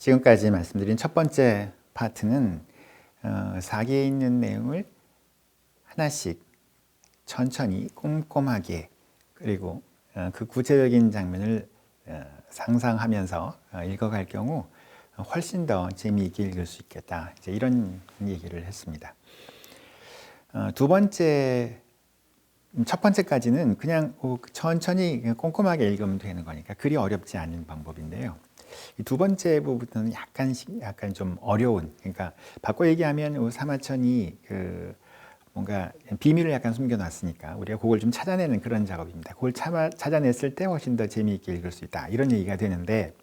지금까지 말씀드린 첫 번째 파트는 사기에 있는 내용을 하나씩 천천히 꼼꼼하게 그리고 그 구체적인 장면을 상상하면서 읽어갈 경우 훨씬 더 재미있게 읽을 수 있겠다. 이제 이런 얘기를 했습니다. 첫 번째까지는 그냥 천천히 꼼꼼하게 읽으면 되는 거니까 그리 어렵지 않은 방법인데요. 이 두 번째 부분은 약간 좀 어려운, 그러니까 바꿔 얘기하면 사마천이 뭔가 비밀을 약간 숨겨놨으니까 우리가 그걸 좀 찾아내는 그런 작업입니다. 그걸 찾아냈을 때 훨씬 더 재미있게 읽을 수 있다. 이런 얘기가 되는데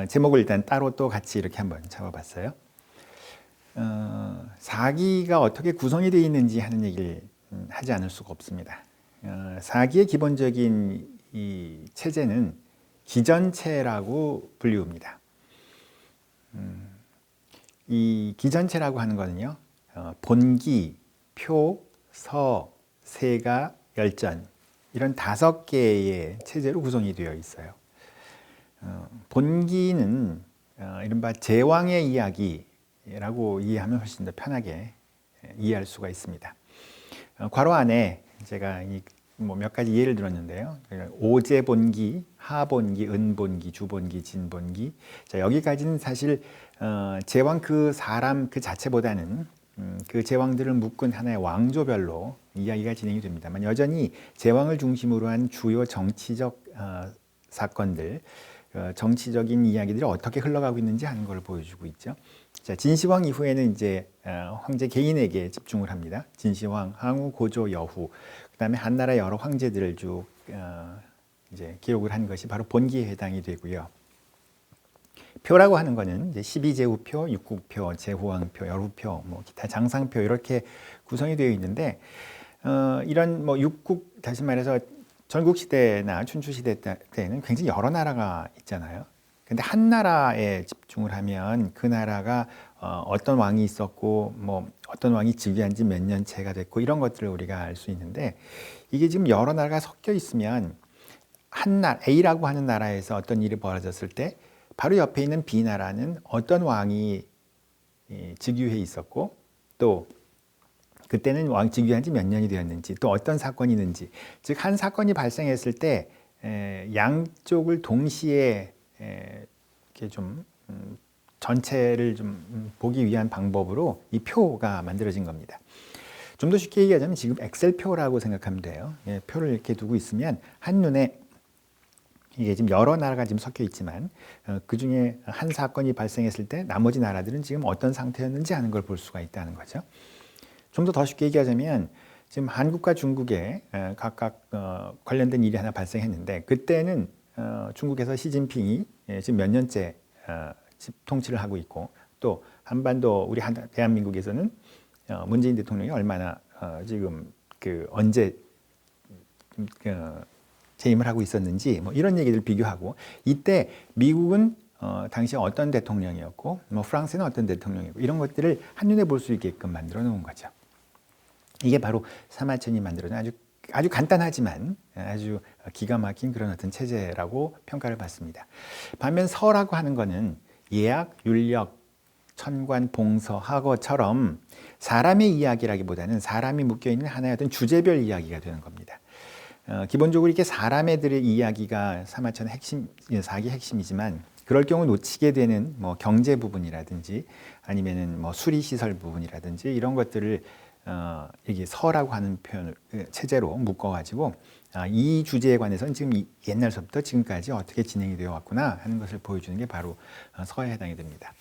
제목을 일단 따로 또 같이 이렇게 한번 잡아봤어요. 사기가 어떻게 구성이 되어 있는지 하는 얘기를 하지 않을 수가 없습니다. 사기의 기본적인 이 체제는 기전체라고 불리웁니다. 이 기전체라고 하는 거는요, 본기, 표, 서, 세가, 열전 이런 5개의 체제로 구성이 되어 있어요. 본기는 이른바 제왕의 이야기라고 이해하면 훨씬 더 편하게 이해할 수가 있습니다. 괄호 안에 제가 몇 가지 예를 들었는데요. 오제본기, 하본기, 은본기, 주본기, 진본기. 자, 여기까지는 사실 제왕 그 사람 그 자체보다는 그 제왕들을 묶은 하나의 왕조별로 이야기가 진행이 됩니다만 여전히 제왕을 중심으로 한 주요 정치적 사건들, 정치적인 이야기들이 어떻게 흘러가고 있는지 하는 걸 보여주고 있죠. 자, 진시황 이후에는 이제 황제 개인에게 집중을 합니다. 진시황, 항우, 고조, 여후, 그다음에 한나라 여러 황제들을 쭉 이제 기록을 한 것이 바로 본기에 해당이 되고요. 표라고 하는 거는 이제 12제후표, 육국표, 제후왕표, 여후표, 기타 장상표 이렇게 구성이 되어 있는데 이런 육국 다시 말해서 전국시대나 춘추시대 때는 굉장히 여러 나라가 있잖아요. 근데 한 나라에 집중을 하면 그 나라가 어떤 왕이 있었고 어떤 왕이 즉위한 지 몇 년째가 됐고 이런 것들을 우리가 알 수 있는데 이게 지금 여러 나라가 섞여 있으면 A라고 하는 나라에서 어떤 일이 벌어졌을 때 바로 옆에 있는 B 나라는 어떤 왕이 즉위해 있었고 또 그때는 왕 즉위한 지 몇 년이 되었는지 또 어떤 사건이 있는지 즉 한 사건이 발생했을 때 양쪽을 동시에 이렇게 좀 전체를 좀 보기 위한 방법으로 이 표가 만들어진 겁니다. 좀 더 쉽게 얘기하자면 지금 엑셀표라고 생각하면 돼요. 표를 이렇게 두고 있으면 한눈에 이게 지금 여러 나라가 지금 섞여 있지만 그 중에 한 사건이 발생했을 때 나머지 나라들은 지금 어떤 상태였는지 하는 걸 볼 수가 있다는 거죠. 좀 더 쉽게 얘기하자면 지금 한국과 중국에 각각 관련된 일이 하나 발생했는데 그때는 중국에서 시진핑이 지금 몇 년째 통치를 하고 있고 또 한반도 우리 대한민국에서는 문재인 대통령이 얼마나 지금 언제 재임을 하고 있었는지 이런 얘기를 비교하고 이때 미국은 당시 어떤 대통령이었고 프랑스는 어떤 대통령이었고 이런 것들을 한눈에 볼 수 있게끔 만들어 놓은 거죠. 이게 바로 사마천이 만들어낸 아주 간단하지만 아주 기가 막힌 그런 어떤 체제라고 평가를 받습니다. 반면 서라고 하는 거는 예약, 율력, 천관, 봉서, 학어처럼 사람의 이야기라기보다는 사람이 묶여있는 하나의 어떤 주제별 이야기가 되는 겁니다. 기본적으로 이렇게 사람들의 이야기가 사마천의 사기의 핵심이지만 그럴 경우 놓치게 되는 경제 부분이라든지 아니면은 수리시설 부분이라든지 이런 것들을 이게 서라고 하는 표현을 체제로 묶어가지고 이 주제에 관해서는 지금 옛날서부터 지금까지 어떻게 진행이 되어 왔구나 하는 것을 보여주는 게 바로 서에 해당이 됩니다.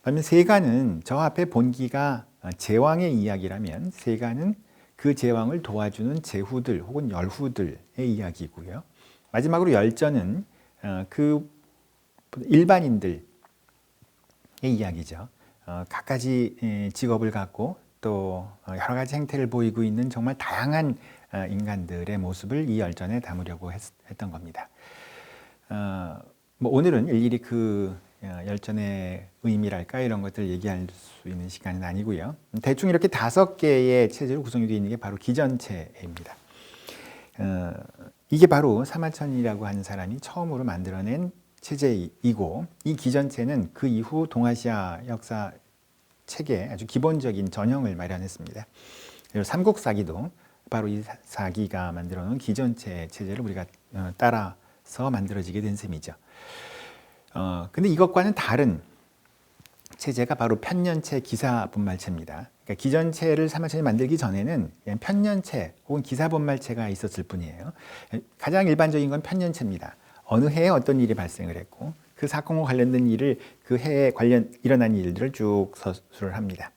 반면 세가는 저 앞에 본기가 제왕의 이야기라면 세가는 그 제왕을 도와주는 제후들 혹은 열후들의 이야기고요. 마지막으로 열전은 그 일반인들의 이야기죠. 갖가지 직업을 갖고 또 여러 가지 행태를 보이고 있는 정말 다양한 인간들의 모습을 이 열전에 담으려고 했던 겁니다. 오늘은 일일이 그 열전의 의미랄까 이런 것들을 얘기할 수 있는 시간은 아니고요. 대충 이렇게 5개의 체제로 구성이 되어 있는 게 바로 기전체입니다. 이게 바로 사마천이라고 하는 사람이 처음으로 만들어낸 체제이고 이 기전체는 그 이후 동아시아 역사 책에 아주 기본적인 전형을 마련했습니다. 그리고 삼국사기도 바로 이 사기가 만들어 놓은 기전체 체제를 우리가 따라서 만들어지게 된 셈이죠. 근데 이것과는 다른 체제가 바로 편년체 기사분말체입니다. 그러니까 기전체를 사마천이 만들기 전에는 그냥 편년체 혹은 기사분말체가 있었을 뿐이에요. 가장 일반적인 건 편년체입니다. 어느 해에 어떤 일이 발생을 했고 그 사건과 관련된 일을 그 해에 일어난 일들을 쭉 서술을 합니다.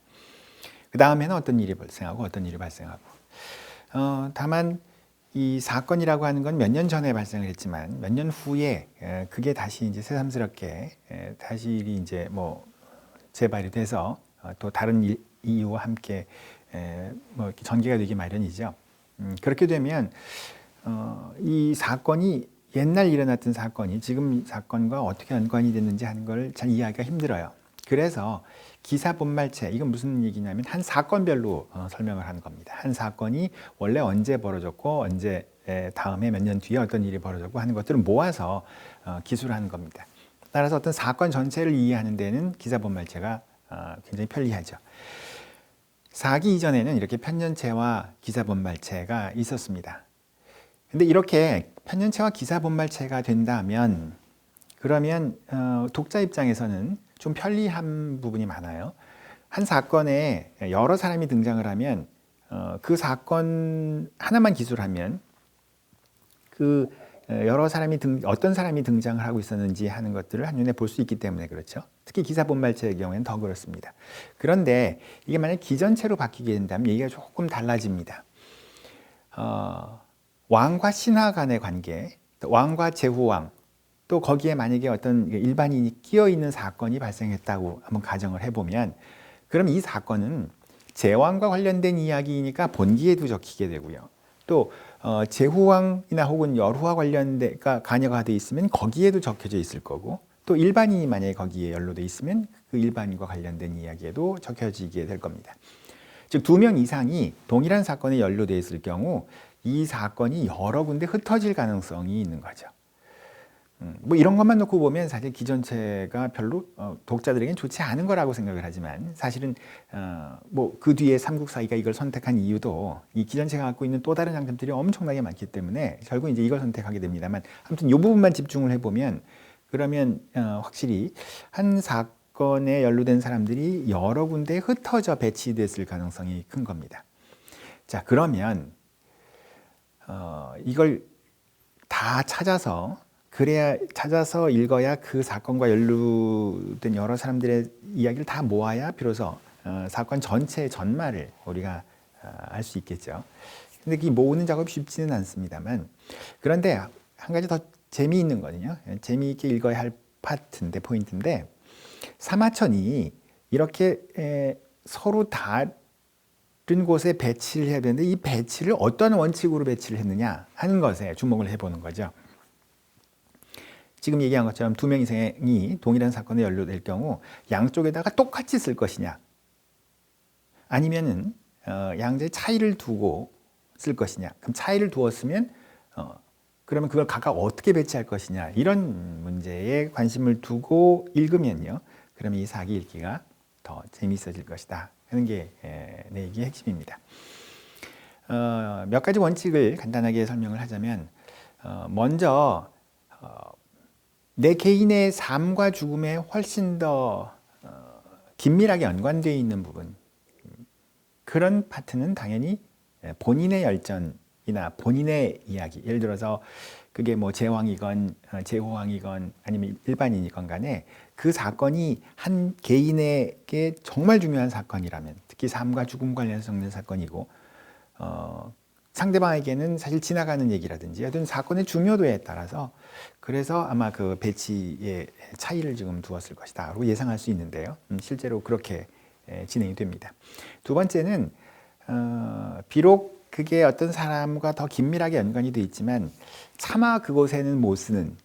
그 다음에는 어떤 일이 발생하고 어떤 일이 발생하고 다만 이 사건이라고 하는 건 몇 년 전에 발생을 했지만 몇 년 후에 그게 다시 이제 새삼스럽게 다시 일이 이제 뭐 재발이 돼서 또 다른 이유와 함께 뭐 이렇게 전개가 되기 마련이죠. 그렇게 되면 이 사건이 옛날 일어났던 사건이 지금 사건과 어떻게 연관이 됐는지 하는 걸 잘 이해하기가 힘들어요. 그래서 기사분말체, 이건 무슨 얘기냐면 한 사건별로 설명을 하는 겁니다. 한 사건이 원래 언제 벌어졌고 언제 다음에 몇 년 뒤에 어떤 일이 벌어졌고 하는 것들을 모아서 기술하는 겁니다. 따라서 어떤 사건 전체를 이해하는 데는 기사분말체가 굉장히 편리하죠. 사기 이전에는 이렇게 편년체와 기사분말체가 있었습니다. 근데 이렇게 편년체와 기사분말체가 된다면 그러면 독자 입장에서는 좀 편리한 부분이 많아요. 한 사건에 여러 사람이 등장을 하면 그 사건 하나만 기술하면 그 여러 사람이 어떤 사람이 등장을 하고 있었는지 하는 것들을 한눈에 볼 수 있기 때문에 그렇죠. 특히 기사분말체의 경우에는 더 그렇습니다. 그런데 이게 만약 기전체로 바뀌게 된다면 얘기가 조금 달라집니다. 왕과 신하 간의 관계, 왕과 제후왕, 또 거기에 만약에 어떤 일반인이 끼어 있는 사건이 발생했다고 한번 가정을 해보면 그럼 이 사건은 제왕과 관련된 이야기이니까 본기에도 적히게 되고요. 또 제후왕이나 혹은 열후와 관련돼가 관여가 돼 있으면 거기에도 적혀져 있을 거고 또 일반인이 만약에 거기에 연루돼 있으면 그 일반인과 관련된 이야기에도 적혀지게 될 겁니다. 즉 2명 이상이 동일한 사건에 연루돼 있을 경우 이 사건이 여러 군데 흩어질 가능성이 있는 거죠. 뭐 이런 것만 놓고 보면 사실 기전체가 별로 독자들에겐 좋지 않은 거라고 생각을 하지만 사실은 뭐 그 뒤에 삼국사기가 이걸 선택한 이유도 이 기전체가 갖고 있는 또 다른 장점들이 엄청나게 많기 때문에 결국 이제 이걸 선택하게 됩니다만 아무튼 이 부분만 집중을 해보면 그러면 확실히 한 사건에 연루된 사람들이 여러 군데에 흩어져 배치됐을 가능성이 큰 겁니다. 자, 그러면 이걸 다 찾아서 읽어야 그 사건과 연루된 여러 사람들의 이야기를 다 모아야 비로소 사건 전체의 전말을 우리가 알 수 있겠죠. 근데 이 모으는 작업이 쉽지는 않습니다만 그런데 한 가지 더 재미있는 거는요. 재미있게 읽어야 할 포인트인데 사마천이 이렇게 서로 다른 곳에 배치를 해야 되는데 이 배치를 어떤 원칙으로 배치를 했느냐 하는 것에 주목을 해보는 거죠. 지금 얘기한 것처럼 2명 이상이 동일한 사건에 연루될 경우 양쪽에다가 똑같이 쓸 것이냐 아니면은 양자의 차이를 두고 쓸 것이냐. 그럼 차이를 두었으면 그러면 그걸 각각 어떻게 배치할 것이냐 이런 문제에 관심을 두고 읽으면요. 그러면 이 사기 읽기가 더 재미있어질 것이다 하는 게 내 얘기의 핵심입니다. 몇 가지 원칙을 간단하게 설명을 하자면 먼저 내 개인의 삶과 죽음에 훨씬 더 긴밀하게 연관되어 있는 부분 그런 파트는 당연히 본인의 열전이나 본인의 이야기 예를 들어서 그게 뭐 제왕이건 제후왕이건 아니면 일반인이건 간에 그 사건이 한 개인에게 정말 중요한 사건이라면 특히 삶과 죽음 관련해서 적는 사건이고 상대방에게는 사실 지나가는 얘기라든지 하여튼 사건의 중요도에 따라서 그래서 아마 그 배치의 차이를 지금 두었을 것이다 라고 예상할 수 있는데요. 실제로 그렇게 진행이 됩니다. 두 번째는 비록 그게 어떤 사람과 더 긴밀하게 연관이 돼 있지만 차마 그곳에는 못 쓰는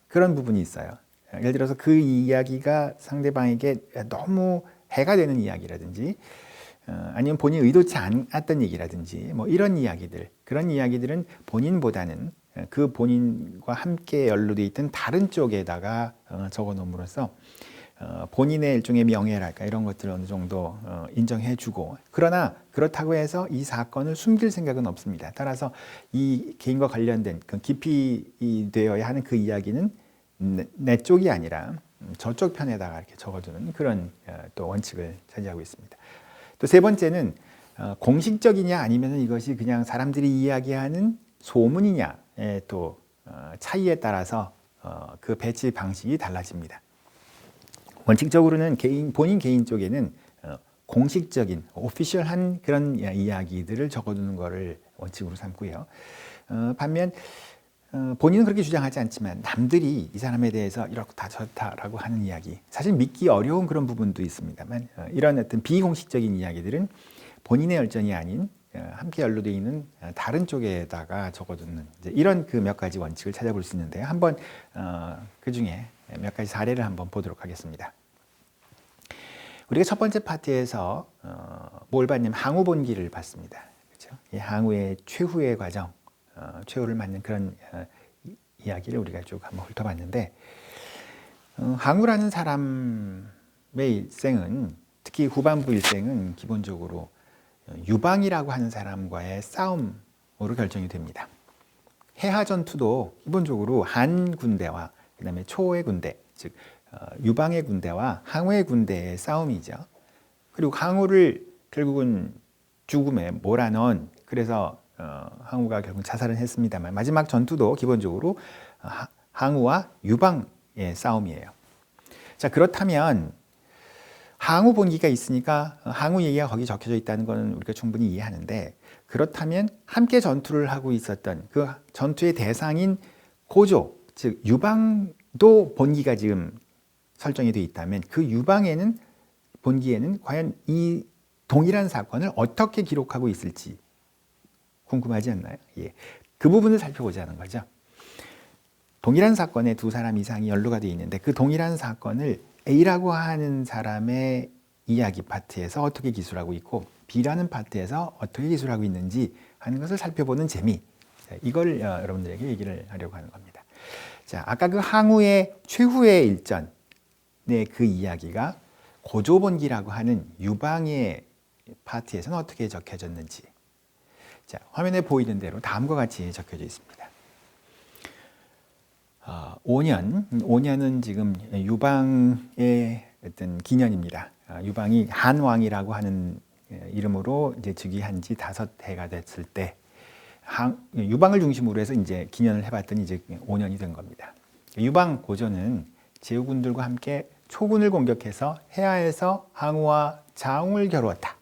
그런 부분이 있어요. 예를 들어서 그 이야기가 상대방에게 너무 해가 되는 이야기라든지 아니면 본인이 의도치 않았던 얘기라든지 뭐 이런 이야기들 그런 이야기들은 본인보다는 그 본인과 함께 연루되어 있던 다른 쪽에다가 적어 놓음으로써 본인의 일종의 명예랄까 이런 것들을 어느 정도 인정해주고, 그러나 그렇다고 해서 이 사건을 숨길 생각은 없습니다. 따라서 이 개인과 관련된 그 깊이 되어야 하는 그 이야기는 내 쪽이 아니라 저쪽 편에다가 이렇게 적어두는 그런 또 원칙을 차지하고 있습니다. 또 세 번째는 공식적이냐 아니면 이것이 그냥 사람들이 이야기하는 소문이냐의 또 차이에 따라서 그 배치 방식이 달라집니다. 원칙적으로는 본인 개인 쪽에는 공식적인 오피셜한 그런 이야기들을 적어두는 것을 원칙으로 삼고요. 반면 본인은 그렇게 주장하지 않지만 남들이 이 사람에 대해서 이렇다 저렇다라고 하는 이야기, 사실 믿기 어려운 그런 부분도 있습니다만 이런 어떤 비공식적인 이야기들은 본인의 열정이 아닌 함께 연루되어 있는 다른 쪽에다가 적어두는 이런 그 몇 가지 원칙을 찾아볼 수 있는데요. 한번 그 중에 몇 가지 사례를 한번 보도록 하겠습니다. 우리가 첫 번째 파트에서 뭘 봤냐면 항우 본기를 봤습니다. 그렇죠? 이 항우의 최후의 과정, 최후를 맞는 그런 이야기를 우리가 쭉 한번 훑어봤는데, 항우라는 사람의 일생은, 특히 후반부 일생은 기본적으로 유방이라고 하는 사람과의 싸움으로 결정이 됩니다. 해하 전투도 기본적으로 한 군대와 그다음에 초의 군대, 즉 유방의 군대와 항우의 군대의 싸움이죠. 그리고 항우를 결국은 죽음에 몰아넣은, 그래서 항우가 결국 자살을 했습니다만 마지막 전투도 기본적으로 항우와 유방의 싸움이에요. 자, 그렇다면 항우 본기가 있으니까 항우 얘기가 거기 적혀져 있다는 것은 우리가 충분히 이해하는데, 그렇다면 함께 전투를 하고 있었던 그 전투의 대상인 고조, 즉 유방도 본기가 지금 설정이 되어 있다면 그 유방에는, 본기에는 과연 이 동일한 사건을 어떻게 기록하고 있을지 궁금하지 않나요? 예. 그 부분을 살펴보자는 거죠. 동일한 사건에 두 사람 이상이 연루가 되어 있는데 그 동일한 사건을 A라고 하는 사람의 이야기 파트에서 어떻게 기술하고 있고 B라는 파트에서 어떻게 기술하고 있는지 하는 것을 살펴보는 재미, 이걸 여러분들에게 얘기를 하려고 하는 겁니다. 자, 아까 그 항우의 최후의 일전의 그 이야기가 고조본기라고 하는 유방의 파트에서는 어떻게 적혀졌는지, 자, 화면에 보이는 대로 다음과 같이 적혀져 있습니다. 5년은 지금 유방의 어떤 기년입니다. 유방이 한왕이라고 하는 이름으로 이제 즉위한 지 5해가 됐을 때 유방을 중심으로 해서 이제 기년을 해봤더니 이제 5년이 된 겁니다. 유방 고조는 제후군들과 함께 초군을 공격해서 해하에서 항우와 자웅을 겨루었다.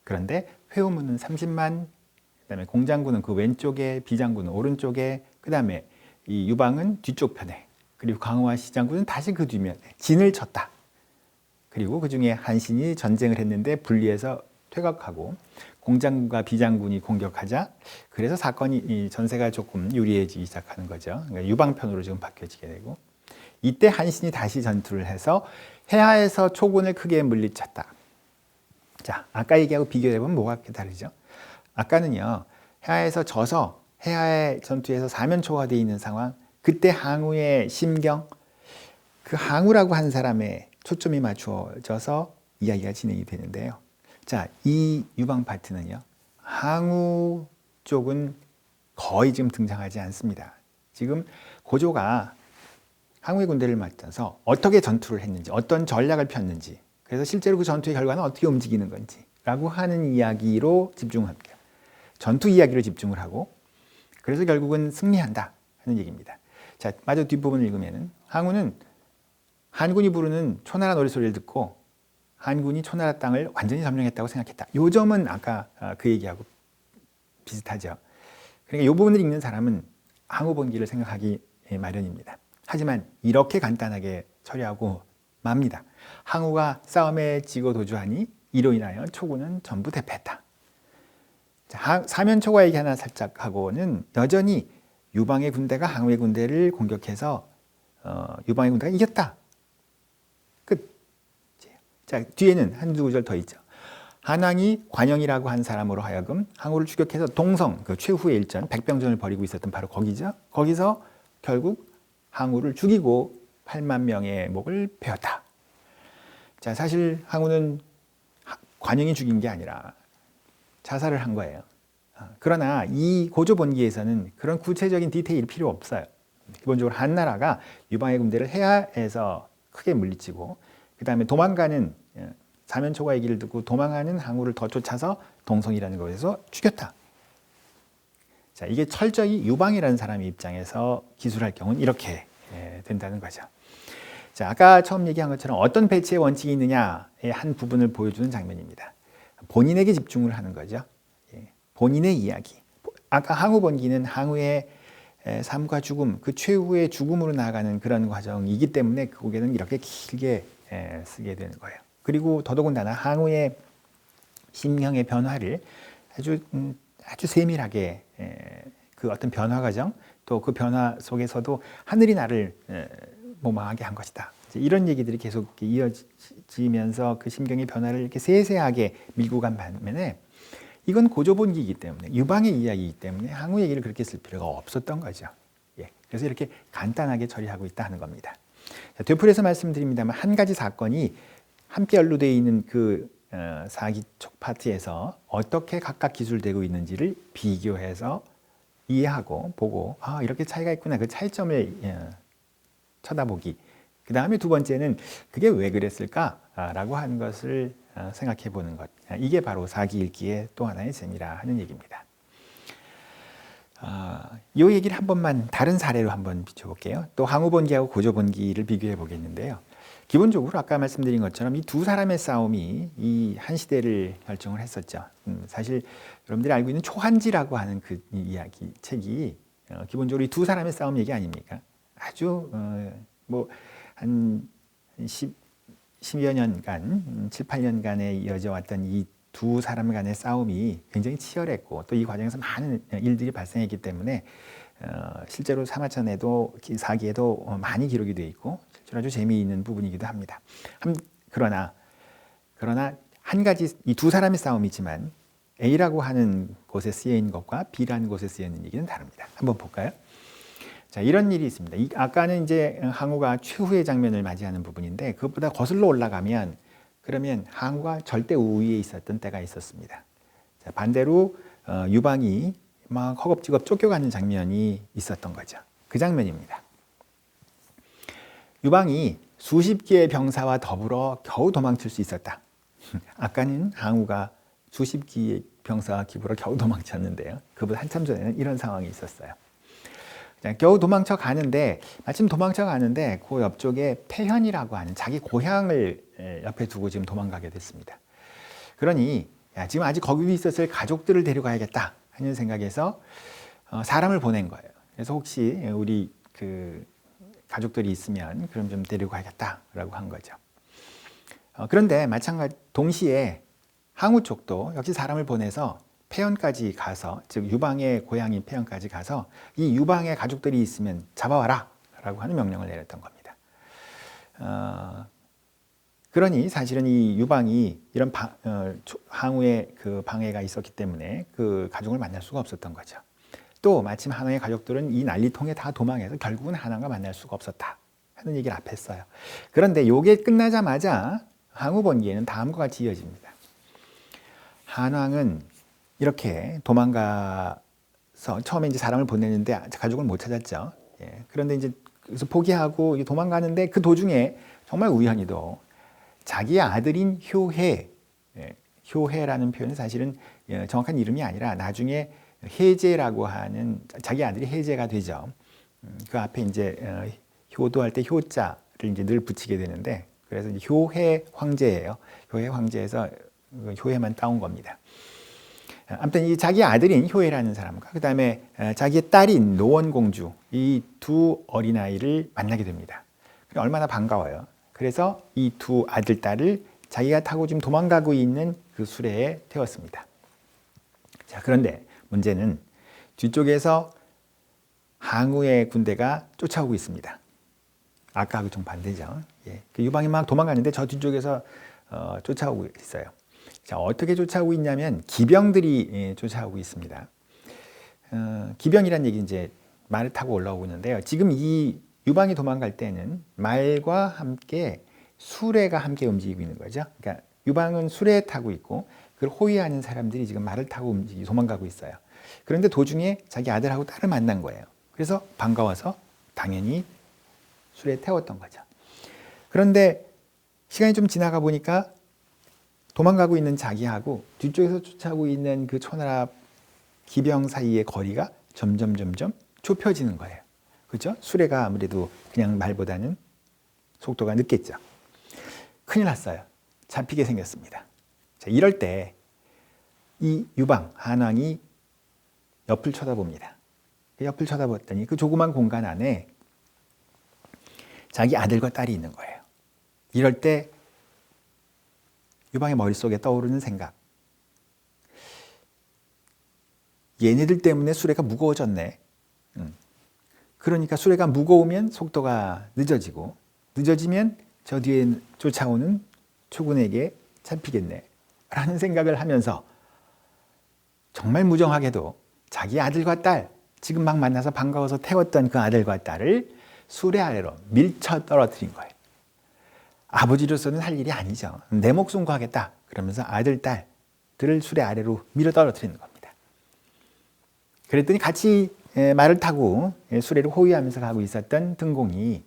그런데 회오문은 30만, 그다음에 공장군은 그 왼쪽에, 비장군은 오른쪽에, 그다음에 이 유방은 뒤쪽 편에, 그리고 강우와 시장군은 다시 그 뒷면에 진을 쳤다. 그리고 그 중에 한신이 전쟁을 했는데 분리해서 퇴각하고 공장군과 비장군이 공격하자, 그래서 사건이, 이 전세가 조금 유리해지기 시작하는 거죠. 그러니까 유방편으로 지금 바뀌어지게 되고, 이때 한신이 다시 전투를 해서 해하에서 초군을 크게 물리쳤다. 자, 아까 얘기하고 비교해보면 뭐가 다르죠? 아까는요, 해하에서 져서 해하의 전투에서 사면초가 되어 있는 상황, 그때 항우의 심경, 그 항우라고 한 사람의 초점이 맞추어져서 이야기가 진행이 되는데요. 자, 이 유방 파트는요, 항우 쪽은 거의 지금 등장하지 않습니다. 지금 고조가 항우의 군대를 맡아서 어떻게 전투를 했는지, 어떤 전략을 폈는지, 그래서 실제로 그 전투의 결과는 어떻게 움직이는 건지 라고 하는 이야기로 집중합니다. 전투 이야기로 집중을 하고, 그래서 결국은 승리한다 하는 얘기입니다. 자, 마저 뒷부분을 읽으면은 항우는 한군이 부르는 초나라 노랫소리를 듣고 한군이 초나라 땅을 완전히 점령했다고 생각했다. 요 점은 아까 그 얘기하고 비슷하죠. 그러니까 이 부분을 읽는 사람은 항우 본기를 생각하기 마련입니다. 하지만 이렇게 간단하게 처리하고 맙니다. 항우가 싸움에 지고 도주하니 이로 인하여 초군은 전부 대패했다. 사면초가 얘기 하나 살짝 하고는 여전히 유방의 군대가 항우의 군대를 공격해서 유방의 군대가 이겼다. 끝. 자, 뒤에는 한두 구절 더 있죠. 한왕이 관영이라고 한 사람으로 하여금 항우를 추격해서 동성, 그 최후의 일전, 백병전을 벌이고 있었던 바로 거기죠. 거기서 결국 항우를 죽이고 8만 명의 목을 베었다. 자, 사실 항우는 관영이 죽인 게 아니라 자살을 한 거예요. 그러나 이 고조본기에서는 그런 구체적인 디테일이 필요 없어요. 기본적으로 한나라가 유방의 군대를 해야에서 크게 물리치고 그 다음에 도망가는 사면초가 얘기를 듣고 도망하는 항우를 더 쫓아서 동성이라는 곳에서 죽였다. 자, 이게 철저히 유방이라는 사람의 입장에서 기술할 경우는 이렇게 된다는 거죠. 자, 아까 처음 얘기한 것처럼 어떤 배치의 원칙이 있느냐의 한 부분을 보여주는 장면입니다. 본인에게 집중을 하는 거죠. 본인의 이야기. 아까 항우본기는 항우의 삶과 죽음, 그 최후의 죽음으로 나아가는 그런 과정이기 때문에 그 곡에는 이렇게 길게 쓰게 되는 거예요. 그리고 더더군다나 항우의 심령의 변화를 아주 세밀하게 그 어떤 변화 과정, 또 그 변화 속에서도 하늘이 나를 모망하게 한 것이다. 이런 얘기들이 계속 이어지면서 그 심경의 변화를 이렇게 세세하게 밀고 간 반면에 이건 고조본기이기 때문에 유방의 이야기이기 때문에 항우 얘기를 그렇게 쓸 필요가 없었던 거죠. 그래서 이렇게 간단하게 처리하고 있다 하는 겁니다. 되풀이해서 말씀드립니다만 한 가지 사건이 함께 연루되어 있는 그 사기촉 파트에서 어떻게 각각 기술되고 있는지를 비교해서 이해하고 보고 이렇게 차이가 있구나 그 차이점을 쳐다보기. 그 다음에 두 번째는 그게 왜 그랬을까라고 하는 것을 생각해 보는 것. 이게 바로 사기 읽기의 또 하나의 재미라 하는 얘기입니다. 이 얘기를 한 번만 다른 사례로 한번 비춰볼게요. 또 항우본기하고 고조본기를 비교해 보겠는데요. 기본적으로 아까 말씀드린 것처럼 이 두 사람의 싸움이 이 한 시대를 결정을 했었죠. 사실 여러분들이 알고 있는 초한지라고 하는 그 이야기 책이 기본적으로 이 두 사람의 싸움 얘기 아닙니까? 아주 한 10여 년간, 7, 8년간에 이어져 왔던 이 두 사람 간의 싸움이 굉장히 치열했고 또 이 과정에서 많은 일들이 발생했기 때문에 실제로 사마천에도 사기에도 많이 기록이 되어 있고 실제로 아주 재미있는 부분이기도 합니다. 그러나 한 가지 이 두 사람의 싸움이지만 A라고 하는 곳에 쓰여 있는 것과 B라는 곳에 쓰여 있는 얘기는 다릅니다. 한번 볼까요? 자, 이런 일이 있습니다. 아까는 이제 항우가 최후의 장면을 맞이하는 부분인데 그것보다 거슬러 올라가면 그러면 항우가 절대 우위에 있었던 때가 있었습니다. 자, 반대로 유방이 막 허겁지겁 쫓겨가는 장면이 있었던 거죠. 그 장면입니다. 유방이 수십 개의 병사와 더불어 겨우 도망칠 수 있었다. 아까는 항우가 수십 개의 병사와 기부러 겨우 도망쳤는데요. 그보다 한참 전에는 이런 상황이 있었어요. 겨우 도망쳐 가는데 마침 도망쳐 가는데 그 옆쪽에 폐현이라고 하는 자기 고향을 옆에 두고 지금 도망가게 됐습니다. 그러니 지금 아직 거기 있었을 가족들을 데려가야겠다 하는 생각에서 사람을 보낸 거예요. 그래서 혹시 우리 그 가족들이 있으면 그럼 좀 데려가야겠다라고 한 거죠. 그런데 마찬가지 동시에 항우 쪽도 역시 사람을 보내서 폐현까지 가서 즉 유방의 고향인 폐현까지 가서 이 유방의 가족들이 있으면 잡아와라 라고 하는 명령을 내렸던 겁니다. 그러니 사실은 이 유방이 이런 항우의 그 방해가 있었기 때문에 그 가족을 만날 수가 없었던 거죠. 또 마침 한왕의 가족들은 이 난리통에 다 도망해서 결국은 한왕과 만날 수가 없었다 하는 얘기를 앞에 했어요. 그런데 이게 끝나자마자 항우본기에는 다음과 같이 이어집니다. 한왕은 이렇게 도망가서 처음에 이제 사람을 보내는데 가족을 못 찾았죠. 그런데 이제 그래서 포기하고 도망가는데 그 도중에 정말 우연히도 자기의 아들인 효해, 효해라는 표현은 사실은 정확한 이름이 아니라 나중에 해제라고 하는 자기 아들이 해제가 되죠. 그 앞에 이제 효도할 때 효자를 이제 늘 붙이게 되는데 그래서 이제 효해 황제예요. 효해 황제에서 효해만 따온 겁니다. 아무튼 이 자기 아들인 효해라는 사람과 그 다음에 자기의 딸인 노원공주 이 두 어린아이를 만나게 됩니다. 얼마나 반가워요. 그래서 이 두 아들, 딸을 자기가 타고 지금 도망가고 있는 그 수레에 태웠습니다. 자, 그런데 문제는 뒤쪽에서 항우의 군대가 쫓아오고 있습니다. 아까하고 좀 반대죠. 그 유방이 막 도망가는데 저 뒤쪽에서 쫓아오고 있어요. 자, 어떻게 쫓아오고 있냐면 기병들이 쫓아오고 있습니다. 기병이란 얘기 이제 말을 타고 올라오고 있는데요. 지금 이 유방이 도망갈 때는 말과 함께 수레가 함께 움직이고 있는 거죠. 그러니까 유방은 수레에 타고 있고 그걸 호위하는 사람들이 지금 말을 타고 도망가고 있어요. 그런데 도중에 자기 아들하고 딸을 만난 거예요. 그래서 반가워서 당연히 수레에 태웠던 거죠. 그런데 시간이 좀 지나가 보니까 도망가고 있는 자기하고 뒤쪽에서 쫓아오고 있는 그 초나라 기병 사이의 거리가 점점 좁혀지는 거예요. 그렇죠? 수레가 아무래도 그냥 말보다는 속도가 늦겠죠. 큰일 났어요. 잡히게 생겼습니다. 자, 이럴 때 이 유방 한왕이 옆을 쳐다봅니다. 옆을 쳐다봤더니 그 조그만 공간 안에 자기 아들과 딸이 있는 거예요. 이럴 때 유방의 머릿속에 떠오르는 생각. 얘네들 때문에 수레가 무거워졌네. 그러니까 수레가 무거우면 속도가 늦어지고 늦어지면 저 뒤에 쫓아오는 초군에게 잡히겠네. 라는 생각을 하면서 정말 무정하게도 자기 아들과 딸, 지금 막 만나서 반가워서 태웠던 그 아들과 딸을 수레 아래로 밀쳐 떨어뜨린 거예요. 아버지로서는 할 일이 아니죠. 내 목숨 구하겠다. 그러면서 아들, 딸들을 수레 아래로 밀어 떨어뜨리는 겁니다. 그랬더니 같이 말을 타고 수레를 호위하면서 가고 있었던 등공이,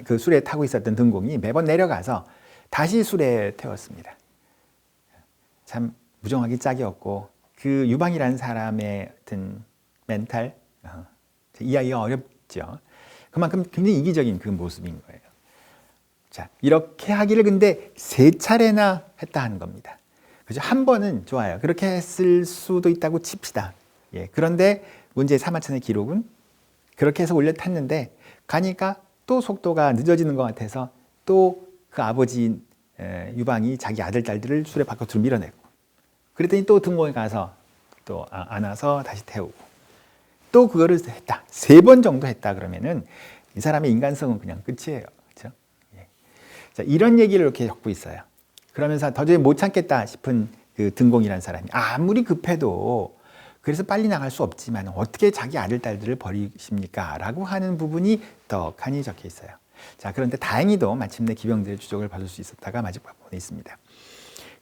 그 수레에 타고 있었던 등공이 매번 내려가서 다시 수레에 태웠습니다. 참 무정하기 짝이 없고 그 유방이라는 사람의 어떤 멘탈, 이해하기가 어렵죠. 그만큼 굉장히 이기적인 그 모습인 거예요. 자, 이렇게 하기를 근데 3차례나 했다 하는 겁니다. 그죠? 한 번은 좋아요. 그렇게 했을 수도 있다고 칩시다. 예, 그런데 문제의 사마천의 기록은 그렇게 해서 올려탔는데 가니까 또 속도가 늦어지는 것 같아서 또 그 아버지 유방이 자기 아들, 딸들을 수레 바깥으로 밀어내고 그랬더니 또 등공에 가서 또 안아서 다시 태우고 또 그거를 했다. 3번 정도 했다 그러면은 이 사람의 인간성은 그냥 끝이에요. 그렇죠? 예. 자, 이런 얘기를 이렇게 적고 있어요. 그러면서 도저히 못 참겠다 싶은 그 등공이라는 사람이 아무리 급해도 그래서 빨리 나갈 수 없지만 어떻게 자기 아들, 딸들을 버리십니까? 라고 하는 부분이 떡하니 적혀 있어요. 자, 그런데 다행히도 마침내 기병들의 추적을 받을 수 있었다가 마지막 부분에 있습니다.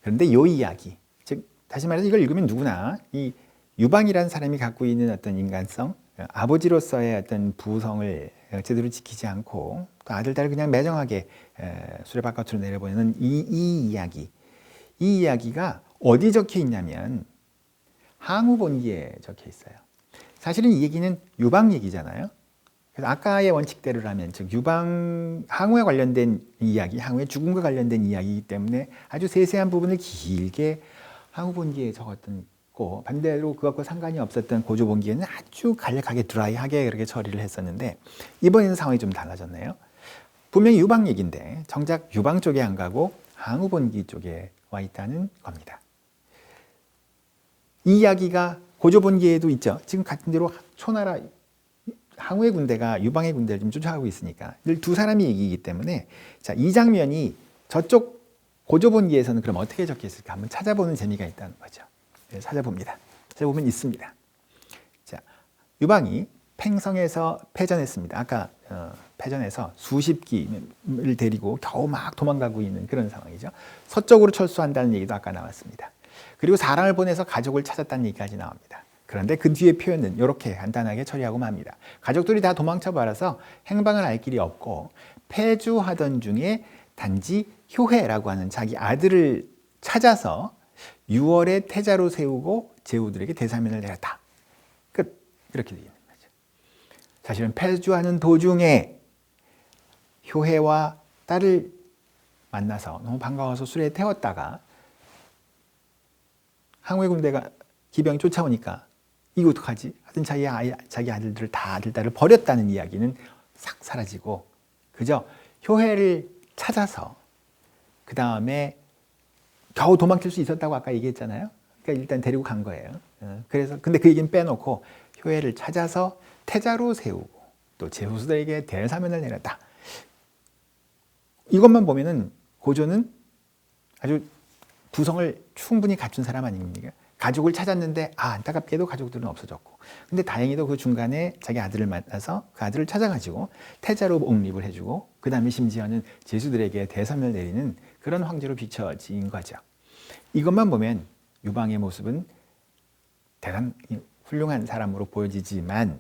그런데 이 이야기, 즉 다시 말해서 이걸 읽으면 누구나 이 유방이라는 사람이 갖고 있는 어떤 인간성, 아버지로서의 어떤 부성을 제대로 지키지 않고 또 아들, 딸을 그냥 매정하게 수레 바깥으로 내려보내는 이 이야기가 어디 적혀 있냐면 항우본기에 적혀 있어요. 사실은 이 얘기는 유방 얘기잖아요. 그래서 아까의 원칙대로라면 즉 유방 항우에 관련된 이야기, 항우의 죽음과 관련된 이야기이기 때문에 아주 세세한 부분을 길게 항우본기에 적었던 거, 반대로 그것과 상관이 없었던 고조본기에는 아주 간략하게 드라이하게 그렇게 처리를 했었는데 이번에는 상황이 좀 달라졌네요. 분명히 유방 얘기인데 정작 유방 쪽에 안 가고 항우본기 쪽에 와 있다는 겁니다. 이 이야기가 고조본기에도 있죠. 지금 같은 대로 초나라 항우의 군대가 유방의 군대를 좀 쫓아가고 있으니까 늘 두 사람이 얘기이기 때문에 자, 이 장면이 저쪽 고조본기에서는 그럼 어떻게 적혀 있을까 한번 찾아보는 재미가 있다는 거죠. 네, 찾아봅니다. 찾아보면 있습니다. 자, 유방이 팽성에서 패전했습니다. 아까 패전해서 수십 기를 데리고 겨우 막 도망가고 있는 그런 상황이죠. 서쪽으로 철수한다는 얘기도 아까 나왔습니다. 그리고 사람을 보내서 가족을 찾았다는 얘기까지 나옵니다. 그런데 그 뒤에 표현은 이렇게 간단하게 처리하고 맙니다. 가족들이 다 도망쳐 버려서 행방을 알 길이 없고 패주하던 중에 단지 효해라고 하는 자기 아들을 찾아서 6월에 태자로 세우고 제후들에게 대사면을 내렸다. 끝. 이렇게 되어 있는 거죠. 사실은 패주하는 도중에 효해와 딸을 만나서 너무 반가워서 수레에 태웠다가 항우의 군대가 기병이 쫓아오니까 이거 어떡하지? 하여튼 자기 아들들을 다 아들, 딸을 버렸다는 이야기는 싹 사라지고 그저 효해를 찾아서 그 다음에 겨우 도망칠 수 있었다고 아까 얘기했잖아요. 그러니까 일단 데리고 간 거예요. 그래서 근데 그 얘기는 빼놓고 효해를 찾아서 태자로 세우고 또 제후들에게 대사면을 내렸다. 이것만 보면은 고조는 아주 두성을 충분히 갖춘 사람 아닙니까? 가족을 찾았는데 안타깝게도 가족들은 없어졌고, 근데 다행히도 그 중간에 자기 아들을 만나서 그 아들을 찾아가지고 태자로 옹립을 해주고, 그 다음에 심지어는 제수들에게 대선을 내리는 그런 황제로 비춰진 거죠. 이것만 보면 유방의 모습은 대단히 훌륭한 사람으로 보여지지만,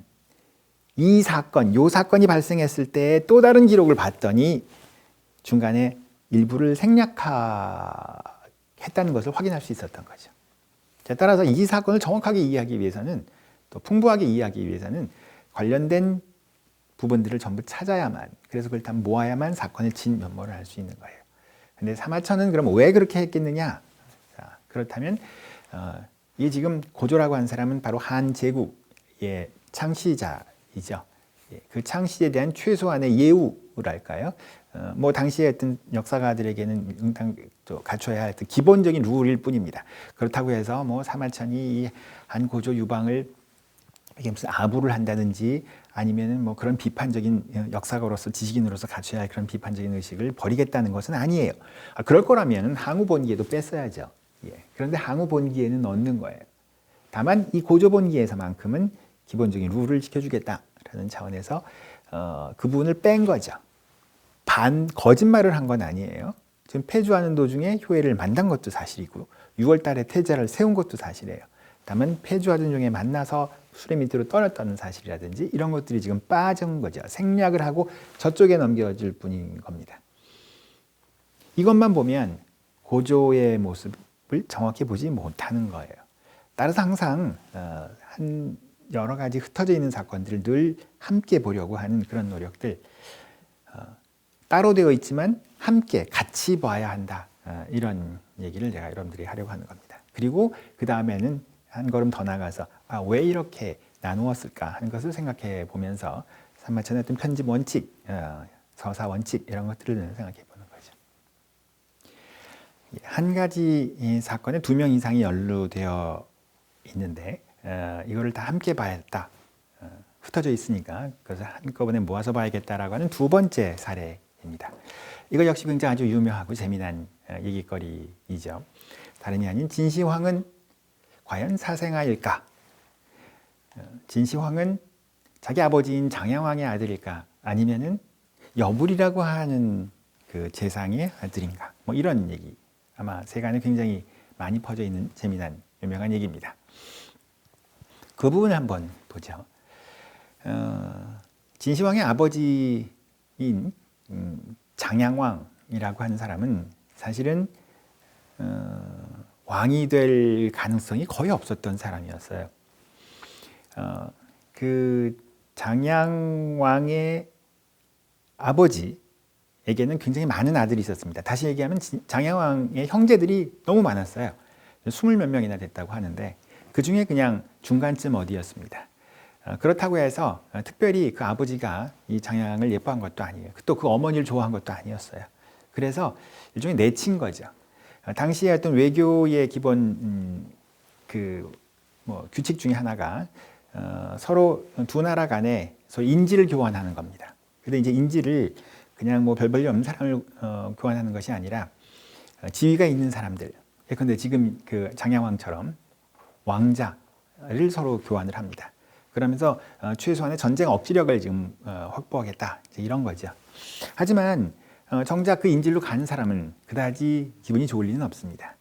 요 사건이 발생했을 때 또 다른 기록을 봤더니 중간에 일부를 생략했다는 것을 확인할 수 있었던 거죠. 따라서 이 사건을 정확하게 이해하기 위해서는, 또 풍부하게 이해하기 위해서는 관련된 부분들을 전부 찾아야만, 그래서 그걸 다 모아야만 사건의 진면모를 알 수 있는 거예요. 근데 사마천은 그럼 왜 그렇게 했겠느냐? 자, 그렇다면 이 지금 고조라고 하는 사람은 바로 한 제국의 창시자이죠. 그 창시에 대한 최소한의 예우랄까요? 뭐 당시에 어떤 역사가들에게는 갖춰야 할 기본적인 룰일 뿐입니다. 그렇다고 해서 뭐 사마천이 한 고조 유방을 이게 무슨 아부를 한다든지, 아니면은 뭐 그런 비판적인 역사가로서 지식인으로서 갖춰야 할 그런 비판적인 의식을 버리겠다는 것은 아니에요. 그럴 거라면 항우 본기에도 뺐어야죠. 그런데 항우 본기에는 넣는 거예요. 다만 이 고조 본기에서만큼은 기본적인 룰을 지켜주겠다라는 차원에서 그 부분을 뺀 거죠. 거짓말을 한 건 아니에요. 지금 폐주하는 도중에 효애를 만난 것도 사실이고 6월 달에 태자를 세운 것도 사실이에요. 다만 폐주하던 중에 만나서 수레 밑으로 떨었다는 사실이라든지 이런 것들이 지금 빠진 거죠. 생략을 하고 저쪽에 넘겨질 뿐인 겁니다. 이것만 보면 고조의 모습을 정확히 보지 못하는 거예요. 따라서 항상 여러 가지 흩어져 있는 사건들을 늘 함께 보려고 하는 그런 노력들, 따로 되어 있지만 함께 같이 봐야 한다, 이런 얘기를 내가 여러분들이 하려고 하는 겁니다. 그리고 그 다음에는 한 걸음 더 나가서 왜 이렇게 나누었을까 하는 것을 생각해 보면서 사마천의 어떤 편집 원칙, 서사 원칙 이런 것들을 생각해 보는 거죠. 한 가지 이 사건에 2명 이상이 연루되어 있는데 이거를 다 함께 봐야겠다, 흩어져 있으니까 그것을 한꺼번에 모아서 봐야겠다라고 하는 두 번째 사례입니다. 이거 역시 굉장히 아주 유명하고 재미난 얘기거리이죠. 다름이 아닌 진시황은 과연 사생아일까? 진시황은 자기 아버지인 장양왕의 아들일까? 아니면은 여불이라고 하는 그 재상의 아들인가? 뭐 이런 얘기. 아마 세간에 굉장히 많이 퍼져 있는 재미난 유명한 얘기입니다. 그 부분을 한번 보죠. 진시황의 아버지인 장양왕이라고 하는 사람은 사실은 왕이 될 가능성이 거의 없었던 사람이었어요. 그 장양왕의 아버지에게는 굉장히 많은 아들이 있었습니다. 다시 얘기하면 장양왕의 형제들이 너무 많았어요. 20몇 명이나 됐다고 하는데 그 중에 그냥 중간쯤 어디였습니다. 그렇다고 해서 특별히 그 아버지가 이 장양을 예뻐한 것도 아니에요. 또 그 어머니를 좋아한 것도 아니었어요. 그래서 일종의 내친 거죠. 당시에 어떤 외교의 기본 규칙 중에 하나가 서로 두 나라 간에 서로 인지를 교환하는 겁니다. 근데 이제 인지를 그냥 뭐 별 볼일 없는 사람을 교환하는 것이 아니라 지위가 있는 사람들. 예컨대 지금 그 장양왕처럼 왕자를 서로 교환을 합니다. 그러면서 최소한의 전쟁 억지력을 지금 확보하겠다, 이런 거죠. 하지만 정작 그 인질로 가는 사람은 그다지 기분이 좋을 리는 없습니다.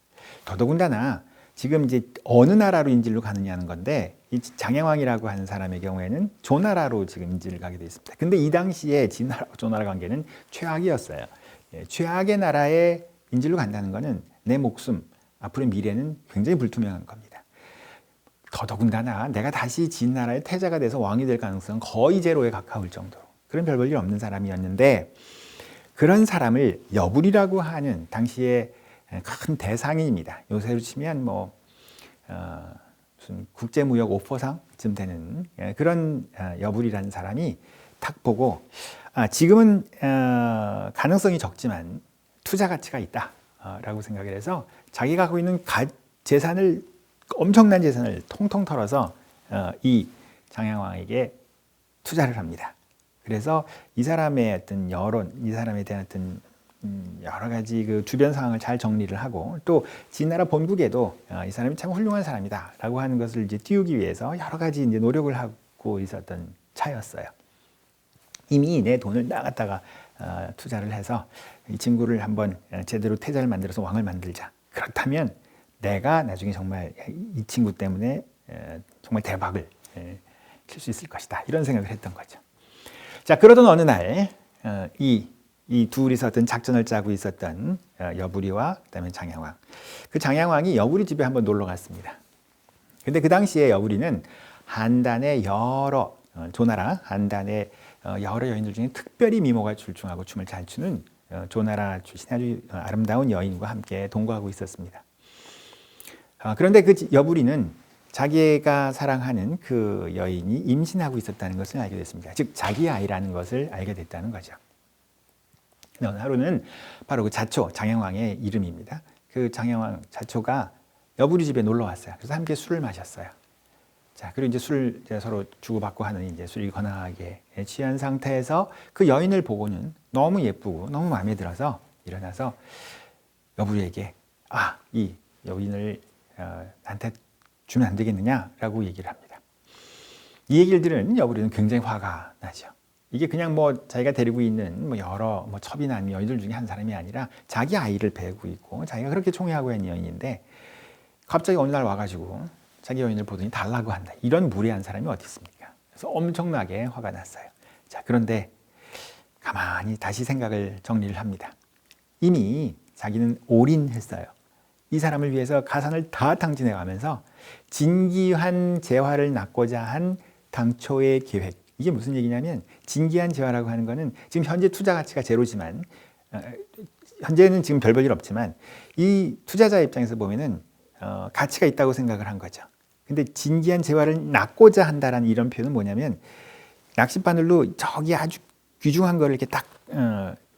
더더군다나 지금 이제 어느 나라로 인질로 가느냐는 건데, 이 장양왕이라고 하는 사람의 경우에는 조나라로 지금 인질을 가게 되어 있습니다. 근데 이 당시에 진나라와 조나라 관계는 최악이었어요. 최악의 나라에 인질로 간다는 것은 내 목숨, 앞으로의 미래는 굉장히 불투명한 겁니다. 더더군다나 내가 다시 진나라의 태자가 돼서 왕이 될 가능성은 거의 제로에 가까울 정도로 그런 별 볼일 없는 사람이었는데, 그런 사람을 여불이라고 하는 당시에 큰 대상인입니다. 요새로 치면 무슨 국제무역 오퍼상쯤 되는 그런 여불이라는 사람이 딱 보고 지금은 가능성이 적지만 투자 가치가 있다라고 생각을 해서 자기가 갖고 있는 엄청난 재산을 통통 털어서 이 장양왕에게 투자를 합니다. 그래서 이 사람의 어떤 여론, 이 사람에 대한 어떤 여러 가지 그 주변 상황을 잘 정리를 하고 또 진나라 본국에도 이 사람이 참 훌륭한 사람이다라고 하는 것을 이제 띄우기 위해서 여러 가지 이제 노력을 하고 있었던 차였어요. 이미 내 돈을 나갔다가 투자를 해서 이 친구를 한번 제대로 태자를 만들어서 왕을 만들자. 그렇다면 내가 나중에 정말 이 친구 때문에 정말 대박을 칠 수 있을 것이다. 이런 생각을 했던 거죠. 자, 그러던 어느 날 이 둘이서 어떤 작전을 짜고 있었던 여부리와 그다음에 장양왕. 그 장양왕이 여부리 집에 한번 놀러 갔습니다. 근데 그 당시에 여부리는 한단의 여러 조나라 한단의 여러 여인들 중에 특별히 미모가 출중하고 춤을 잘 추는 조나라 출신 아주 아름다운 여인과 함께 동거하고 있었습니다. 그런데 그 여부리는 자기가 사랑하는 그 여인이 임신하고 있었다는 것을 알게 됐습니다. 즉 자기 아이라는 것을 알게 됐다는 거죠. 어느 하루는 바로 그 자초 장양왕의 이름입니다. 그 장양왕 자초가 여부리 집에 놀러 왔어요. 그래서 함께 술을 마셨어요. 자, 그리고 이제 술 이제 서로 주고받고 하는 이제 술이 거나하게 취한 상태에서 그 여인을 보고는 너무 예쁘고 너무 마음에 들어서 일어나서 여부리에게 이 여인을 나한테 주면 안 되겠느냐라고 얘기를 합니다. 이 얘기를 들은 여부리는 굉장히 화가 나죠. 이게 그냥 뭐 자기가 데리고 있는 뭐 여러 뭐 첩이나 여인들 중에 한 사람이 아니라 자기 아이를 배우고 있고 자기가 그렇게 총애하고 있는 여인인데 갑자기 어느 날 와가지고 자기 여인을 보더니 달라고 한다. 이런 무례한 사람이 어디 있습니까? 그래서 엄청나게 화가 났어요. 자, 그런데 가만히 다시 생각을 정리를 합니다. 이미 자기는 올인했어요. 이 사람을 위해서 가산을 다 탕진해 가면서 진기한 재화를 낳고자 한 당초의 계획. 이게 무슨 얘기냐면 진기한 재화라고 하는 거는 지금 현재 투자 가치가 제로지만 현재는 지금 별 볼 일 없지만 이 투자자 입장에서 보면은 가치가 있다고 생각을 한 거죠. 근데 진기한 재화를 낳고자 한다라는 이런 표현은 뭐냐면 낚싯바늘로 저기 아주 귀중한 거를 이렇게 딱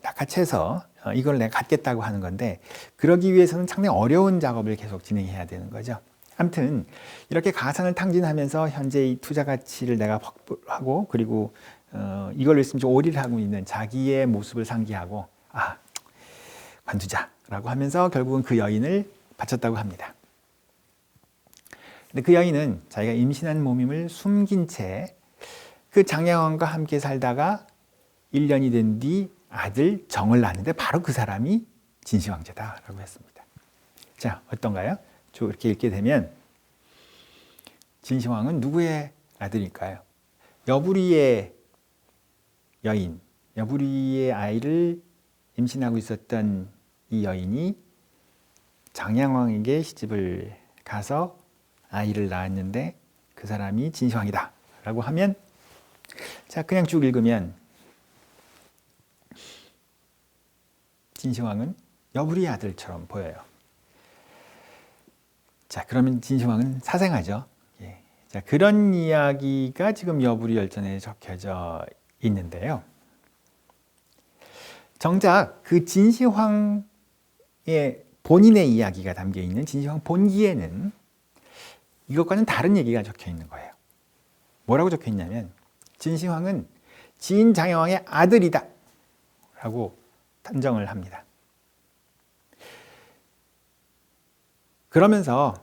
낚아채서 이걸 내가 갖겠다고 하는 건데 그러기 위해서는 상당히 어려운 작업을 계속 진행해야 되는 거죠. 아무튼 이렇게 가산을 탕진하면서 현재 이 투자 가치를 내가 확보하고 그리고 이걸 있으면 좀 오리를 하고 있는 자기의 모습을 상기하고 관두자라고 하면서 결국은 그 여인을 바쳤다고 합니다. 근데 그 여인은 자기가 임신한 몸임을 숨긴 채 그 장양왕과 함께 살다가 1년이 된 뒤 아들 정을 낳았는데 바로 그 사람이 진시황제다라고 했습니다. 자, 어떤가요? 이렇게 읽게 되면 진시황은 누구의 아들일까요? 여부리의 여인, 여부리의 아이를 임신하고 있었던 이 여인이 장양왕에게 시집을 가서 아이를 낳았는데 그 사람이 진시황이다 라고 하면 자, 그냥 쭉 읽으면 진시황은 여부리의 아들처럼 보여요. 자, 그러면 진시황은 사생아죠. 예. 자, 그런 이야기가 지금 여부리 열전에 적혀져 있는데요. 정작 그 진시황의 본인의 이야기가 담겨 있는 진시황 본기에는 이것과는 다른 얘기가 적혀 있는 거예요. 뭐라고 적혀 있냐면 진시황은 진장양왕의 아들이다 라고 단정을 합니다. 그러면서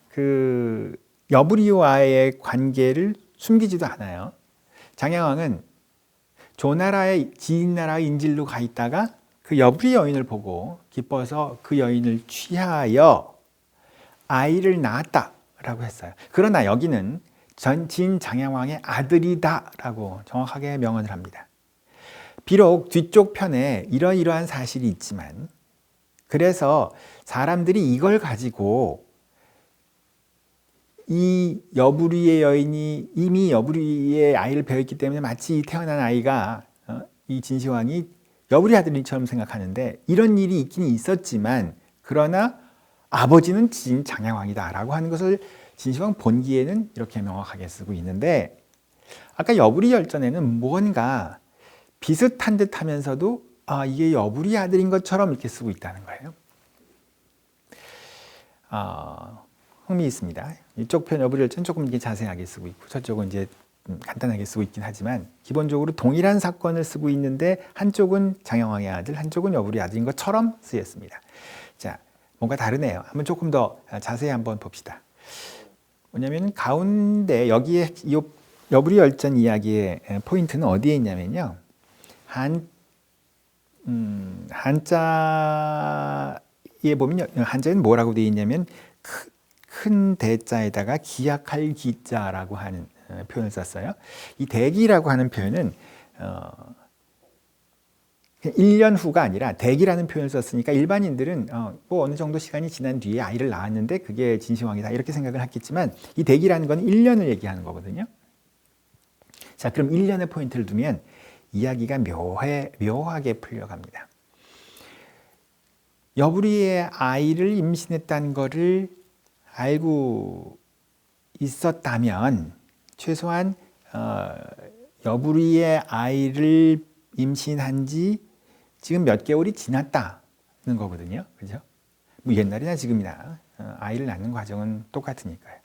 그 여부리와의 관계를 숨기지도 않아요. 장양왕은 조나라의 지인나라 인질로 가 있다가 그 여부리 여인을 보고 기뻐서 그 여인을 취하여 아이를 낳았다라고 했어요. 그러나 여기는 진장양왕의 아들이다라고 정확하게 명언을 합니다. 비록 뒤쪽 편에 이러이러한 사실이 있지만 그래서 사람들이 이걸 가지고 이 여부리의 여인이 이미 여부리의 아이를 배웠기 때문에 마치 이 태어난 아이가 이 진시황이 여부리 아들처럼 생각하는데 이런 일이 있긴 있었지만 그러나 아버지는 진장양왕이다라고 하는 것을 진시황 본기에는 이렇게 명확하게 쓰고 있는데 아까 여부리 열전에는 뭔가 비슷한 듯 하면서도 이게 여부리 아들인 것처럼 이렇게 쓰고 있다는 거예요. 흥미 있습니다. 이쪽 편 여부리 열전 조금 이렇게 자세하게 쓰고 있고 저쪽은 이제 간단하게 쓰고 있긴 하지만 기본적으로 동일한 사건을 쓰고 있는데 한쪽은 장영왕의 아들, 한쪽은 여부리의 아들인 것처럼 쓰였습니다. 자, 뭔가 다르네요. 한번 조금 더 자세히 한번 봅시다. 뭐냐면 가운데 여기에 여부리 열전 이야기의 포인트는 어디에 있냐면요. 한자에 보면 한자에는 뭐라고 되어 있냐면 큰 대자에다가 기약할 기자라고 하는 표현을 썼어요. 이 대기라고 하는 표현은 1년 후가 아니라 대기라는 표현을 썼으니까 일반인들은 뭐 어느 정도 시간이 지난 뒤에 아이를 낳았는데 그게 진시황이다 이렇게 생각을 했겠지만 이 대기라는 건 1년을 얘기하는 거거든요. 자, 그럼 1년의 포인트를 두면 이야기가 묘하게 풀려갑니다. 여부리의 아이를 임신했다는 것을 알고 있었다면 최소한 여부리의 아이를 임신한 지 지금 몇 개월이 지났다는 거거든요. 그죠? 뭐 옛날이나 지금이나 아이를 낳는 과정은 똑같으니까요.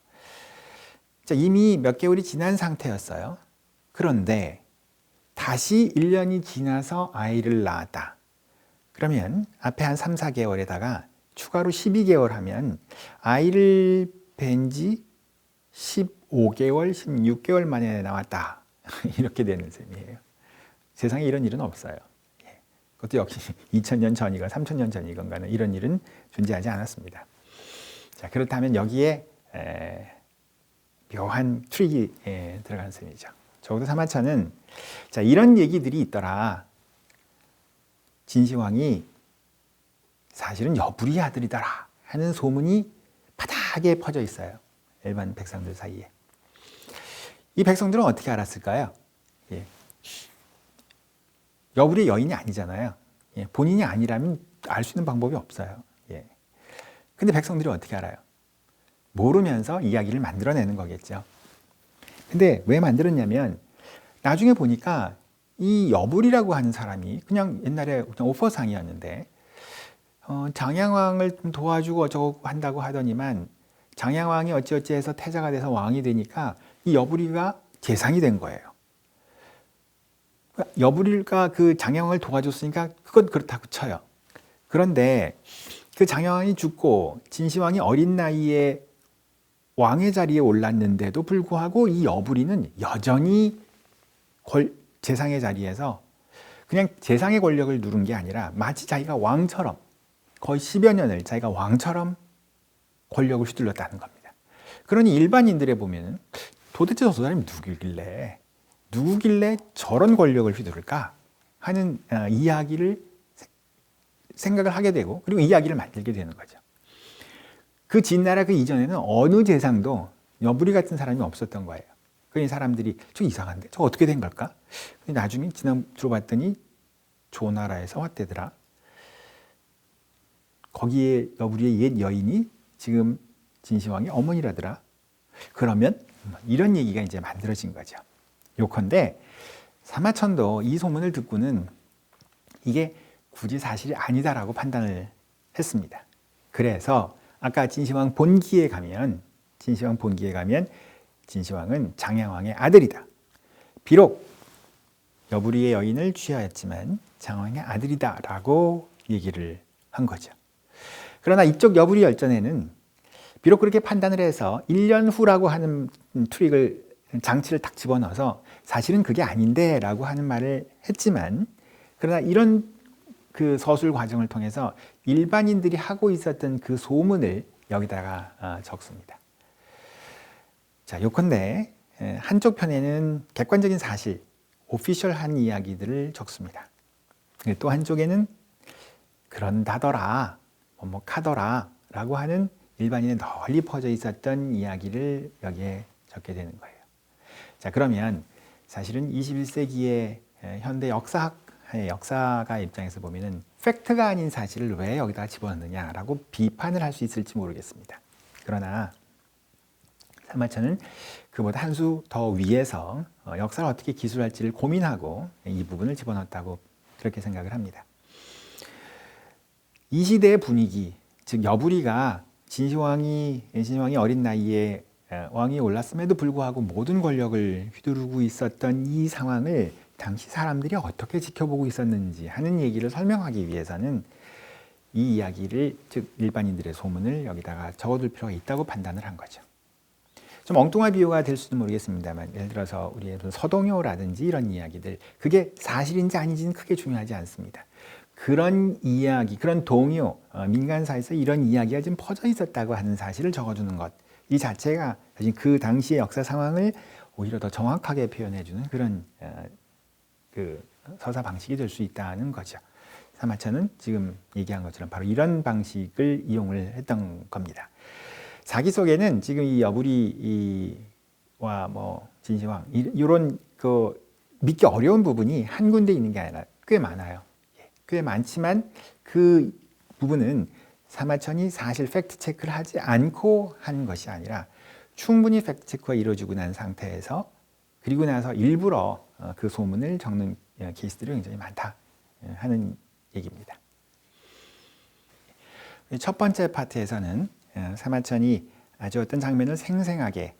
자, 이미 몇 개월이 지난 상태였어요. 그런데 다시 1년이 지나서 아이를 낳았다. 그러면 앞에 한 3, 4개월에다가 추가로 12개월 하면 아이를 뵌 지 15개월, 16개월 만에 나왔다. 이렇게 되는 셈이에요. 세상에 이런 일은 없어요. 그것도 역시 2000년 전이건 3000년 전이건가는 이런 일은 존재하지 않았습니다. 자, 그렇다면 여기에 묘한 트릭이 들어간 셈이죠. 적어도 사마천은 자, 이런 얘기들이 있더라. 진시황이 사실은 여부리의 아들이더라 하는 소문이 바닥에 퍼져 있어요. 일반 백성들 사이에. 이 백성들은 어떻게 알았을까요? 예. 여부리의 여인이 아니잖아요. 예. 본인이 아니라면 알 수 있는 방법이 없어요. 예. 근데 백성들이 어떻게 알아요? 모르면서 이야기를 만들어내는 거겠죠. 근데 왜 만들었냐면 나중에 보니까 이 여부리라고 하는 사람이 그냥 옛날에 그냥 오퍼상이었는데 장양왕을 좀 도와주고 어쩌고 한다고 하더니만 장양왕이 어찌어찌 해서 태자가 돼서 왕이 되니까 이 여부리가 재상이 된 거예요. 여부리가 그 장양왕을 도와줬으니까 그건 그렇다고 쳐요. 그런데 그 장양왕이 죽고 진시황이 어린 나이에 왕의 자리에 올랐는데도 불구하고 이 여부리는 여전히 재상의 자리에서 그냥 재상의 권력을 누른 게 아니라 마치 자기가 왕처럼 거의 10여 년을 자기가 왕처럼 권력을 휘둘렀다는 겁니다. 그러니 일반인들에 보면 도대체 저 사람이 누구길래 저런 권력을 휘두를까 하는 이야기를 생각을 하게 되고 그리고 이야기를 만들게 되는 거죠. 그 진나라 그 이전에는 어느 재상도 여부리 같은 사람이 없었던 거예요. 그러니 사람들이 저 이상한데 저 어떻게 된 걸까? 나중에 들어봤더니 조나라에서 왔대더라. 거기에 여부리의 옛 여인이 지금 진시황의 어머니라더라. 그러면 이런 얘기가 이제 만들어진 거죠. 요컨대 사마천도 이 소문을 듣고는 이게 굳이 사실이 아니다라고 판단을 했습니다. 그래서 아까 진시황 본기에 가면 진시황은 장양왕의 아들이다. 비록 여부리의 여인을 취하였지만 장왕의 아들이다라고 얘기를 한 거죠. 그러나 이쪽 여부리 열전에는 비록 그렇게 판단을 해서 1년 후라고 하는 장치를 딱 집어넣어서 사실은 그게 아닌데 라고 하는 말을 했지만 그러나 이런 그 서술 과정을 통해서 일반인들이 하고 있었던 그 소문을 여기다가 적습니다. 자, 요컨대 한쪽 편에는 객관적인 사실, 오피셜한 이야기들을 적습니다. 또 한쪽에는 그런다더라, 뭐카더라 라고 하는 일반인에 널리 퍼져 있었던 이야기를 여기에 적게 되는 거예요. 자, 그러면 사실은 21세기의 현대 역사가 입장에서 보면은 팩트가 아닌 사실을 왜 여기다 집어넣느냐라고 비판을 할 수 있을지 모르겠습니다. 그러나 사마천은 그보다 한 수 더 위에서 역사를 어떻게 기술할지를 고민하고 이 부분을 집어넣었다고 그렇게 생각을 합니다. 이 시대의 분위기, 즉 여부리가 진시황이 어린 나이에 왕이 올랐음에도 불구하고 모든 권력을 휘두르고 있었던 이 상황을 당시 사람들이 어떻게 지켜보고 있었는지 하는 얘기를 설명하기 위해서는 이 이야기를, 즉 일반인들의 소문을 여기다가 적어둘 필요가 있다고 판단을 한 거죠. 좀 엉뚱한 비유가 될 수도 모르겠습니다만, 예를 들어서 우리의 서동요라든지 이런 이야기들, 그게 사실인지 아닌지는 크게 중요하지 않습니다. 그런 이야기, 그런 동요, 민간사에서 이런 이야기가 좀 퍼져 있었다고 하는 사실을 적어주는 것, 이 자체가 사실 그 당시의 역사 상황을 오히려 더 정확하게 표현해주는 그런 그 서사 방식이 될 수 있다는 거죠. 사마천은 지금 얘기한 것처럼 바로 이런 방식을 이용을 했던 겁니다. 사기 속에는 지금 이 여부리와 뭐 진시황 이런 그 믿기 어려운 부분이 한 군데 있는 게 아니라 꽤 많아요. 꽤 많지만 그 부분은 사마천이 사실 팩트 체크를 하지 않고 하는 것이 아니라 충분히 팩트 체크가 이루어지고 난 상태에서, 그리고 나서 일부러 그 소문을 적는 케이스들이 굉장히 많다 하는 얘기입니다. 첫 번째 파트에서는 사마천이 아주 어떤 장면을 생생하게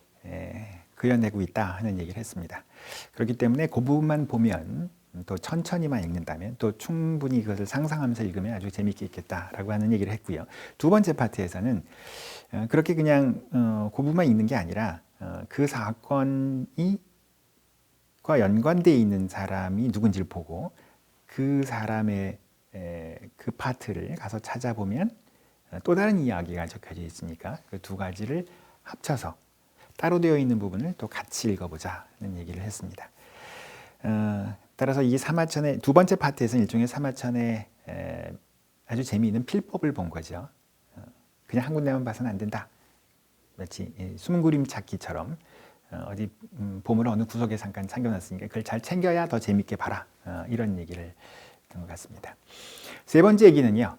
그려내고 있다 하는 얘기를 했습니다. 그렇기 때문에 그 부분만 보면, 또 천천히만 읽는다면, 또 충분히 그것을 상상하면서 읽으면 아주 재미있게 읽겠다라고 하는 얘기를 했고요. 두 번째 파트에서는 그렇게 그냥 그 부분만 읽는 게 아니라 그 사건이 과 연관되어 있는 사람이 누군지를 보고 그 사람의 그 파트를 가서 찾아보면 또 다른 이야기가 적혀져 있으니까 그 두 가지를 합쳐서 따로 되어 있는 부분을 또 같이 읽어보자는 얘기를 했습니다. 따라서 이 사마천의 두 번째 파트에서는 일종의 사마천의 아주 재미있는 필법을 본 거죠. 그냥 한 군데만 봐서는 안 된다. 마치 숨은 그림 찾기처럼 어디 보물 어느 구석에 잠깐 챙겨놨으니까 그걸 잘 챙겨야 더 재밌게 봐라. 이런 얘기를 한 것 같습니다. 세 번째 얘기는요.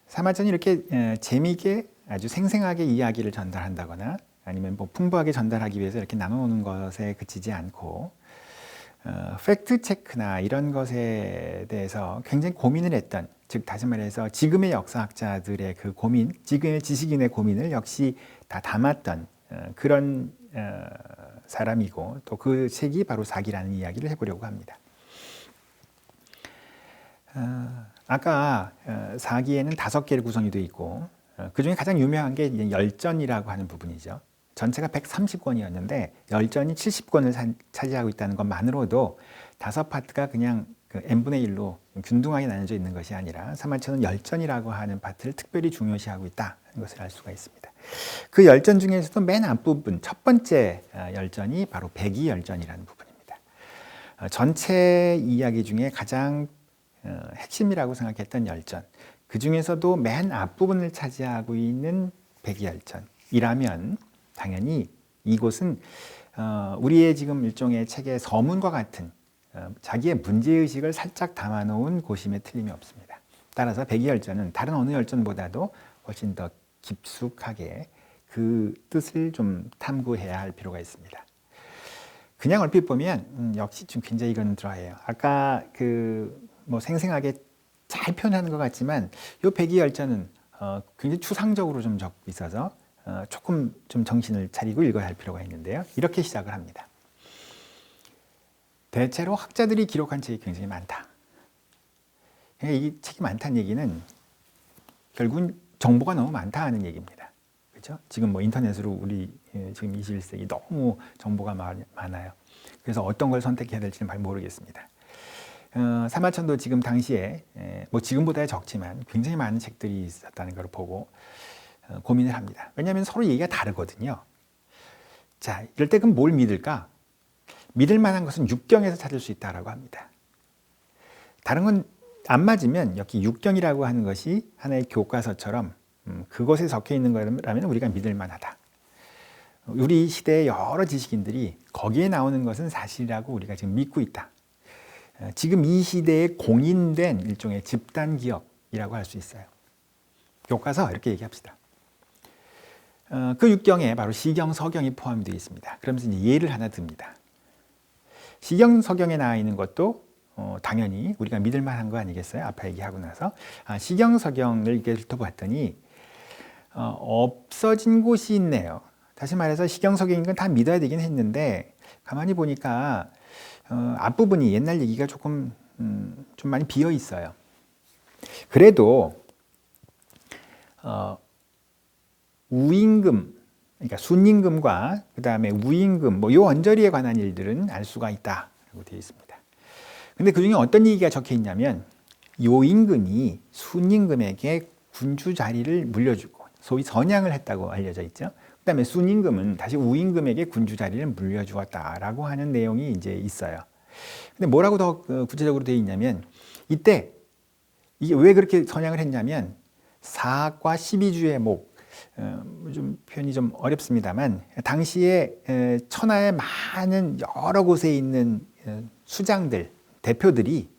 사마천이 이렇게 재미있게 아주 생생하게 이야기를 전달한다거나 아니면 뭐 풍부하게 전달하기 위해서 이렇게 나눠놓는 것에 그치지 않고 팩트 체크나 이런 것에 대해서 굉장히 고민을 했던, 즉 다시 말해서 지금의 역사학자들의 그 고민, 지금의 지식인의 고민을 역시 다 담았던 그런 사람이고, 또 그 책이 바로 사기라는 이야기를 해보려고 합니다. 아까 사기에는 5개의 구성이 되어 있고 그 중에 가장 유명한 게 열전이라고 하는 부분이죠. 전체가 130권이었는데 열전이 70권을 차지하고 있다는 것만으로도 5파트가 그냥 그 n분의 1로 균등하게 나눠져 있는 것이 아니라 사마천은 열전이라고 하는 파트를 특별히 중요시하고 있다는 것을 알 수가 있습니다. 그 열전 중에서도 맨 앞부분 첫 번째 열전이 바로 백이열전이라는 부분입니다. 전체 이야기 중에 가장 핵심이라고 생각했던 열전, 그 중에서도 맨 앞부분을 차지하고 있는 백이열전이라면 당연히 이곳은 우리의 지금 일종의 책의 서문과 같은 자기의 문제의식을 살짝 담아놓은 곳임에 틀림이 없습니다. 따라서 백이열전은 다른 어느 열전보다도 훨씬 더 깊숙하게 그 뜻을 좀 탐구해야 할 필요가 있습니다. 그냥 얼핏 보면 역시 좀 굉장히 이건 드라이해요. 아까 뭐 생생하게 잘 표현하는 것 같지만 이 백이열전은 굉장히 추상적으로 좀 적고 있어서 조금 좀 정신을 차리고 읽어야 할 필요가 있는데요. 이렇게 시작을 합니다. 대체로 학자들이 기록한 책이 굉장히 많다. 이 책이 많다는 얘기는 결국은 정보가 너무 많다는 얘기입니다. 그렇죠? 지금 뭐 인터넷으로 우리 지금 21세기 너무 정보가 많아요. 그래서 어떤 걸 선택해야 될지는 잘 모르겠습니다. 사마천도 지금 당시에 뭐 지금보다 적지만 굉장히 많은 책들이 있었다는 걸 보고 고민을 합니다. 왜냐하면 서로 얘기가 다르거든요. 자, 이럴 때 그럼 뭘 믿을까? 믿을 만한 것은 육경에서 찾을 수 있다고 합니다. 다른 건 안 맞으면 여기 육경이라고 하는 것이 하나의 교과서처럼 그것에 적혀 있는 거라면 우리가 믿을 만하다. 우리 시대의 여러 지식인들이 거기에 나오는 것은 사실이라고 우리가 지금 믿고 있다. 지금 이 시대에 공인된 일종의 집단 기억이라고 할 수 있어요. 교과서 이렇게 얘기합시다. 그 육경에 바로 시경, 서경이 포함되어 있습니다. 그러면서 이제 예를 하나 듭니다. 시경, 서경에 나와 있는 것도 당연히 우리가 믿을 만한 거 아니겠어요? 아까 얘기하고 나서 시경, 서경을 이렇게 훑어봤더니 없어진 곳이 있네요. 다시 말해서 시경석경인 건 다 믿어야 되긴 했는데 가만히 보니까 앞부분이 옛날 얘기가 조금 좀 많이 비어 있어요. 그래도 우임금, 그러니까 순임금과 그 다음에 우임금, 뭐 요 언저리에 관한 일들은 알 수가 있다라고 되어 있습니다. 근데 그 중에 어떤 얘기가 적혀 있냐면 요임금이 순임금에게 군주 자리를 물려주고 소위 선양을 했다고 알려져 있죠. 그 다음에 순임금은 다시 우임금에게 군주 자리를 물려주었다라고 하는 내용이 이제 있어요. 근데 뭐라고 더 구체적으로 되어 있냐면 이때 이게 왜 그렇게 선양을 했냐면 사과 12주의 목, 좀 표현이 좀 어렵습니다만 당시에 천하의 많은 여러 곳에 있는 수장들, 대표들이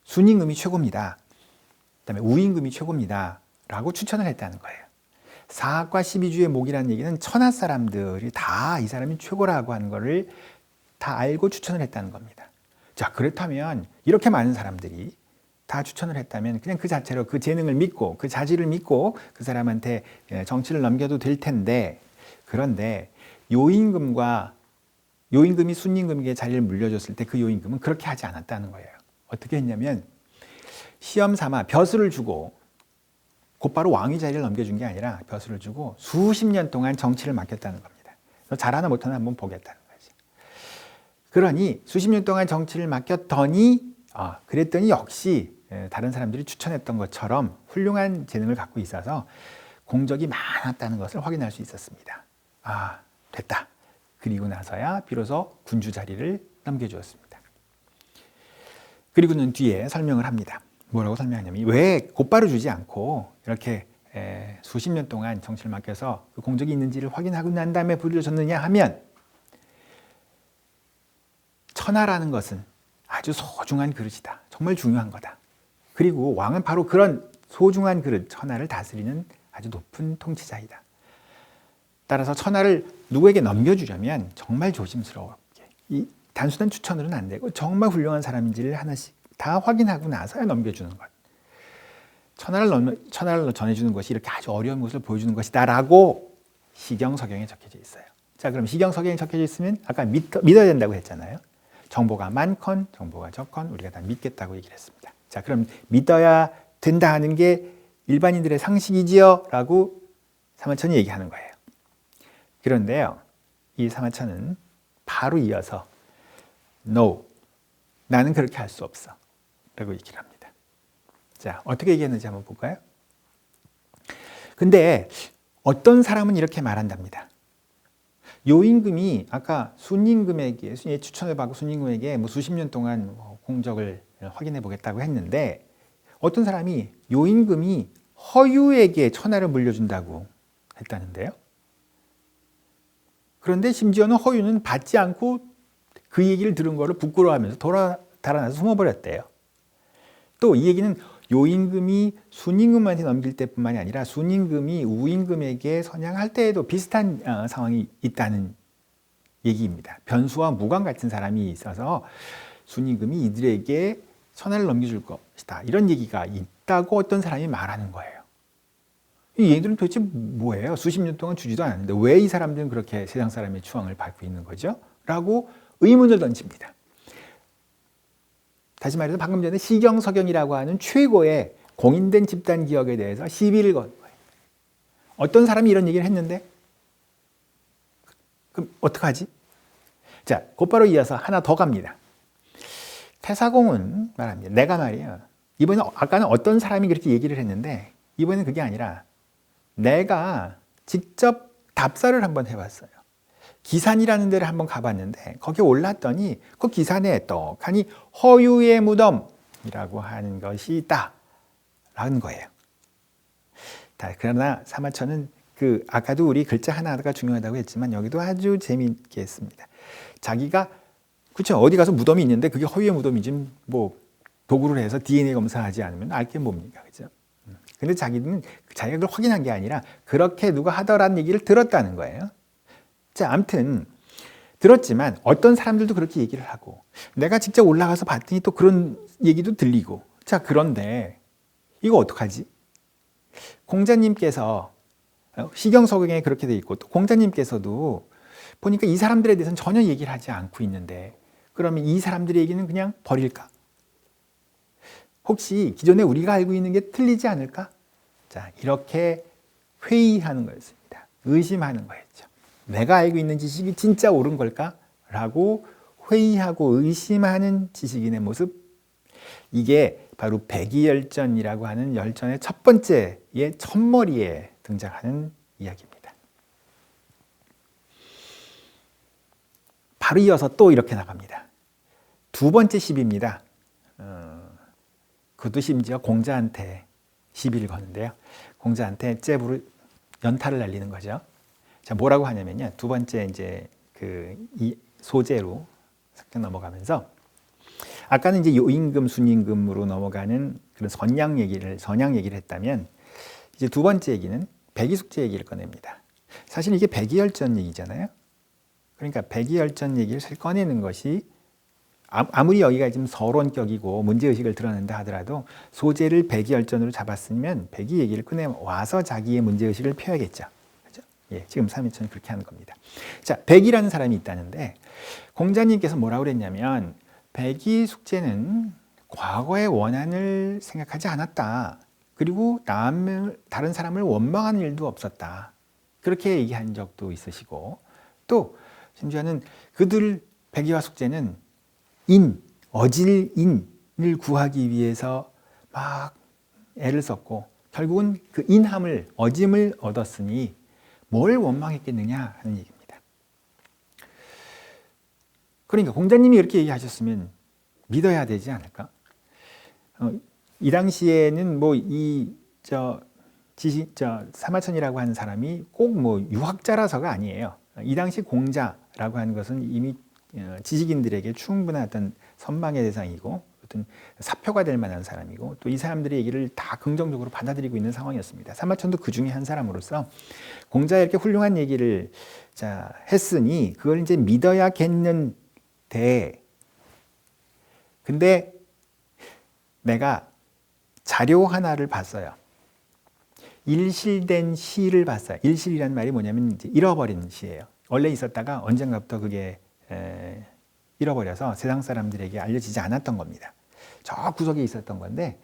순임금이 최고입니다. 그다음에 우임금이 최고입니다. 라고 추천을 했다는 거예요. 사학과 12주의 목이라는 얘기는 천하 사람들이 다 이 사람이 최고라고 하는 거를 다 알고 추천을 했다는 겁니다. 자, 그렇다면 이렇게 많은 사람들이 다 추천을 했다면 그냥 그 자체로 그 재능을 믿고 그 자질을 믿고 그 사람한테 정치를 넘겨도 될 텐데, 그런데 요임금이 순임금에게 자리를 물려줬을 때 그 요임금은 그렇게 하지 않았다는 거예요. 어떻게 했냐면 시험 삼아 벼슬을 주고 곧바로 왕위 자리를 넘겨준 게 아니라 벼슬을 주고 수십 년 동안 정치를 맡겼다는 겁니다. 너 잘하나 못하나 한번 보겠다는 거죠. 그러니 수십 년 동안 정치를 맡겼더니 그랬더니 역시 다른 사람들이 추천했던 것처럼 훌륭한 재능을 갖고 있어서 공적이 많았다는 것을 확인할 수 있었습니다. 됐다. 그리고 나서야 비로소 군주 자리를 넘겨주었습니다. 그리고는 뒤에 설명을 합니다. 뭐라고 설명하냐면 왜 곧바로 주지 않고 이렇게 수십 년 동안 정치를 맡겨서 그 공적이 있는지를 확인하고 난 다음에 불려줬느냐 하면, 천하라는 것은 아주 소중한 그릇이다. 정말 중요한 거다. 그리고 왕은 바로 그런 소중한 그릇, 천하를 다스리는 아주 높은 통치자이다. 따라서 천하를 누구에게 넘겨주려면 정말 조심스럽게, 이 단순한 추천으로는 안 되고 정말 훌륭한 사람인지를 하나씩 다 확인하고 나서야 넘겨주는 것. 천하를 전해주는 것이 이렇게 아주 어려운 것을 보여주는 것이다라고 시경서경에 적혀져 있어요. 자, 그럼 시경서경에 적혀져 있으면 아까 믿어야 된다고 했잖아요. 정보가 많건 정보가 적건 우리가 다 믿겠다고 얘기를 했습니다. 자, 그럼 믿어야 된다 하는 게 일반인들의 상식이지요? 라고 사마천이 얘기하는 거예요. 그런데요, 이 사마천은 바로 이어서 No, 나는 그렇게 할 수 없어 라고 얘기를 합니다. 자, 어떻게 얘기했는지 한번 볼까요? 근데 어떤 사람은 이렇게 말한답니다. 요임금이 아까 순임금에게 추천을 받고 순임금에게 뭐 수십 년 동안 공적을 확인해 보겠다고 했는데, 어떤 사람이 요임금이 허유에게 천하를 물려준다고 했다는데요. 그런데 심지어는 허유는 받지 않고 그 얘기를 들은 거를 부끄러워하면서 달아나서 숨어버렸대요. 또 이 얘기는 요임금이 순임금한테 넘길 때뿐만이 아니라 순임금이 우임금에게 선양할 때에도 비슷한 상황이 있다는 얘기입니다. 변수와 무관 같은 사람이 있어서 순임금이 이들에게 천하를 넘겨줄 것이다, 이런 얘기가 있다고 어떤 사람이 말하는 거예요. 얘들은 도대체 뭐예요? 수십 년 동안 주지도 않았는데 왜 이 사람들은 그렇게 세상 사람의 추앙을 받고 있는 거죠? 라고 의문을 던집니다. 다시 말해서 방금 전에 시경서경이라고 하는 최고의 공인된 집단 기억에 대해서 시비를 건 거예요. 어떤 사람이 이런 얘기를 했는데 그럼 어떡하지? 자, 곧바로 이어서 하나 더 갑니다. 태사공은 말합니다. 내가 말이에요, 이번에 아까는 어떤 사람이 그렇게 얘기를 했는데 이번엔 그게 아니라 내가 직접 답사를 한번 해봤어요. 기산이라는 데를 한번 가봤는데 거기에 올랐더니 그 기산에 떡하니 허유의 무덤이라고 하는 것이 있다라는 거예요. 그러나 사마천은 아까도 우리 글자 하나가 중요하다고 했지만 여기도 아주 재미있게 했습니다. 자기가 그렇죠, 어디 가서 무덤이 있는데 그게 허유의 무덤이지 뭐 도구를 해서 DNA 검사하지 않으면 알 게 뭡니까, 그죠? 근데 자기는 자기가 그걸 확인한 게 아니라 그렇게 누가 하더라는 얘기를 들었다는 거예요. 자, 아무튼 들었지만 어떤 사람들도 그렇게 얘기를 하고 내가 직접 올라가서 봤더니 또 그런 얘기도 들리고, 자, 그런데 이거 어떡하지? 공자님께서 시경서경에 그렇게 돼 있고 또 공자님께서도 보니까 이 사람들에 대해서는 전혀 얘기를 하지 않고 있는데 그러면 이 사람들의 얘기는 그냥 버릴까? 혹시 기존에 우리가 알고 있는 게 틀리지 않을까? 자, 이렇게 회의하는 거였습니다. 의심하는 거였죠. 내가 알고 있는 지식이 진짜 옳은 걸까? 라고 회의하고 의심하는 지식인의 모습. 이게 바로 백의열전이라고 하는 열전의 첫 번째의 첫머리에 등장하는 이야기입니다. 바로 이어서 또 이렇게 나갑니다. 두 번째 시비입니다. 그것도 심지어 공자한테 시비를 거는데요. 공자한테 잽으로 연타를 날리는 거죠. 자, 뭐라고 하냐면요. 두 번째 이제 이 소재로 싹 넘어가면서 아까는 이제 요임금, 순임금으로 넘어가는 그런 선양 얘기를 했다면 이제 두 번째 얘기는 백의숙제 얘기를 꺼냅니다. 사실 이게 백의열전 얘기잖아요. 그러니까 백의열전 얘기를 꺼내는 것이 아무리 여기가 지금 서론격이고 문제의식을 드러낸다 하더라도 소재를 백의열전으로 잡았으면 백의 얘기를 꺼내와서 자기의 문제의식을 펴야겠죠. 그렇죠? 예, 지금 삼위천이 그렇게 하는 겁니다. 자, 백의라는 사람이 있다는데 공자님께서 뭐라고 그랬냐면 백의숙제는 과거의 원한을 생각하지 않았다. 그리고 다른 사람을 원망하는 일도 없었다. 그렇게 얘기한 적도 있으시고 또 심지어는 그들 백의와 숙제는 어질인을 구하기 위해서 막 애를 썼고 결국은 그 인함을 어짐을 얻었으니 뭘 원망했겠느냐 하는 얘기입니다. 그러니까 공자님이 이렇게 얘기하셨으면 믿어야 되지 않을까? 이 당시에는 사마천이라고 하는 사람이 꼭 유학자라서가 아니에요. 이 당시 공자라고 하는 것은 이미 지식인들에게 충분한 어떤 선망의 대상이고 어떤 사표가 될 만한 사람이고 또 이 사람들의 얘기를 다 긍정적으로 받아들이고 있는 상황이었습니다. 사마천도 그 중에 한 사람으로서 공자가 이렇게 훌륭한 얘기를 했으니 그걸 이제 믿어야겠는데 근데 내가 자료 하나를 봤어요. 일실된 시를 봤어요. 일실이라는 말이 뭐냐면 이제 잃어버린 시예요. 원래 있었다가 언젠가부터 그게 잃어버려서 세상 사람들에게 알려지지 않았던 겁니다. 저 구석에 있었던 건데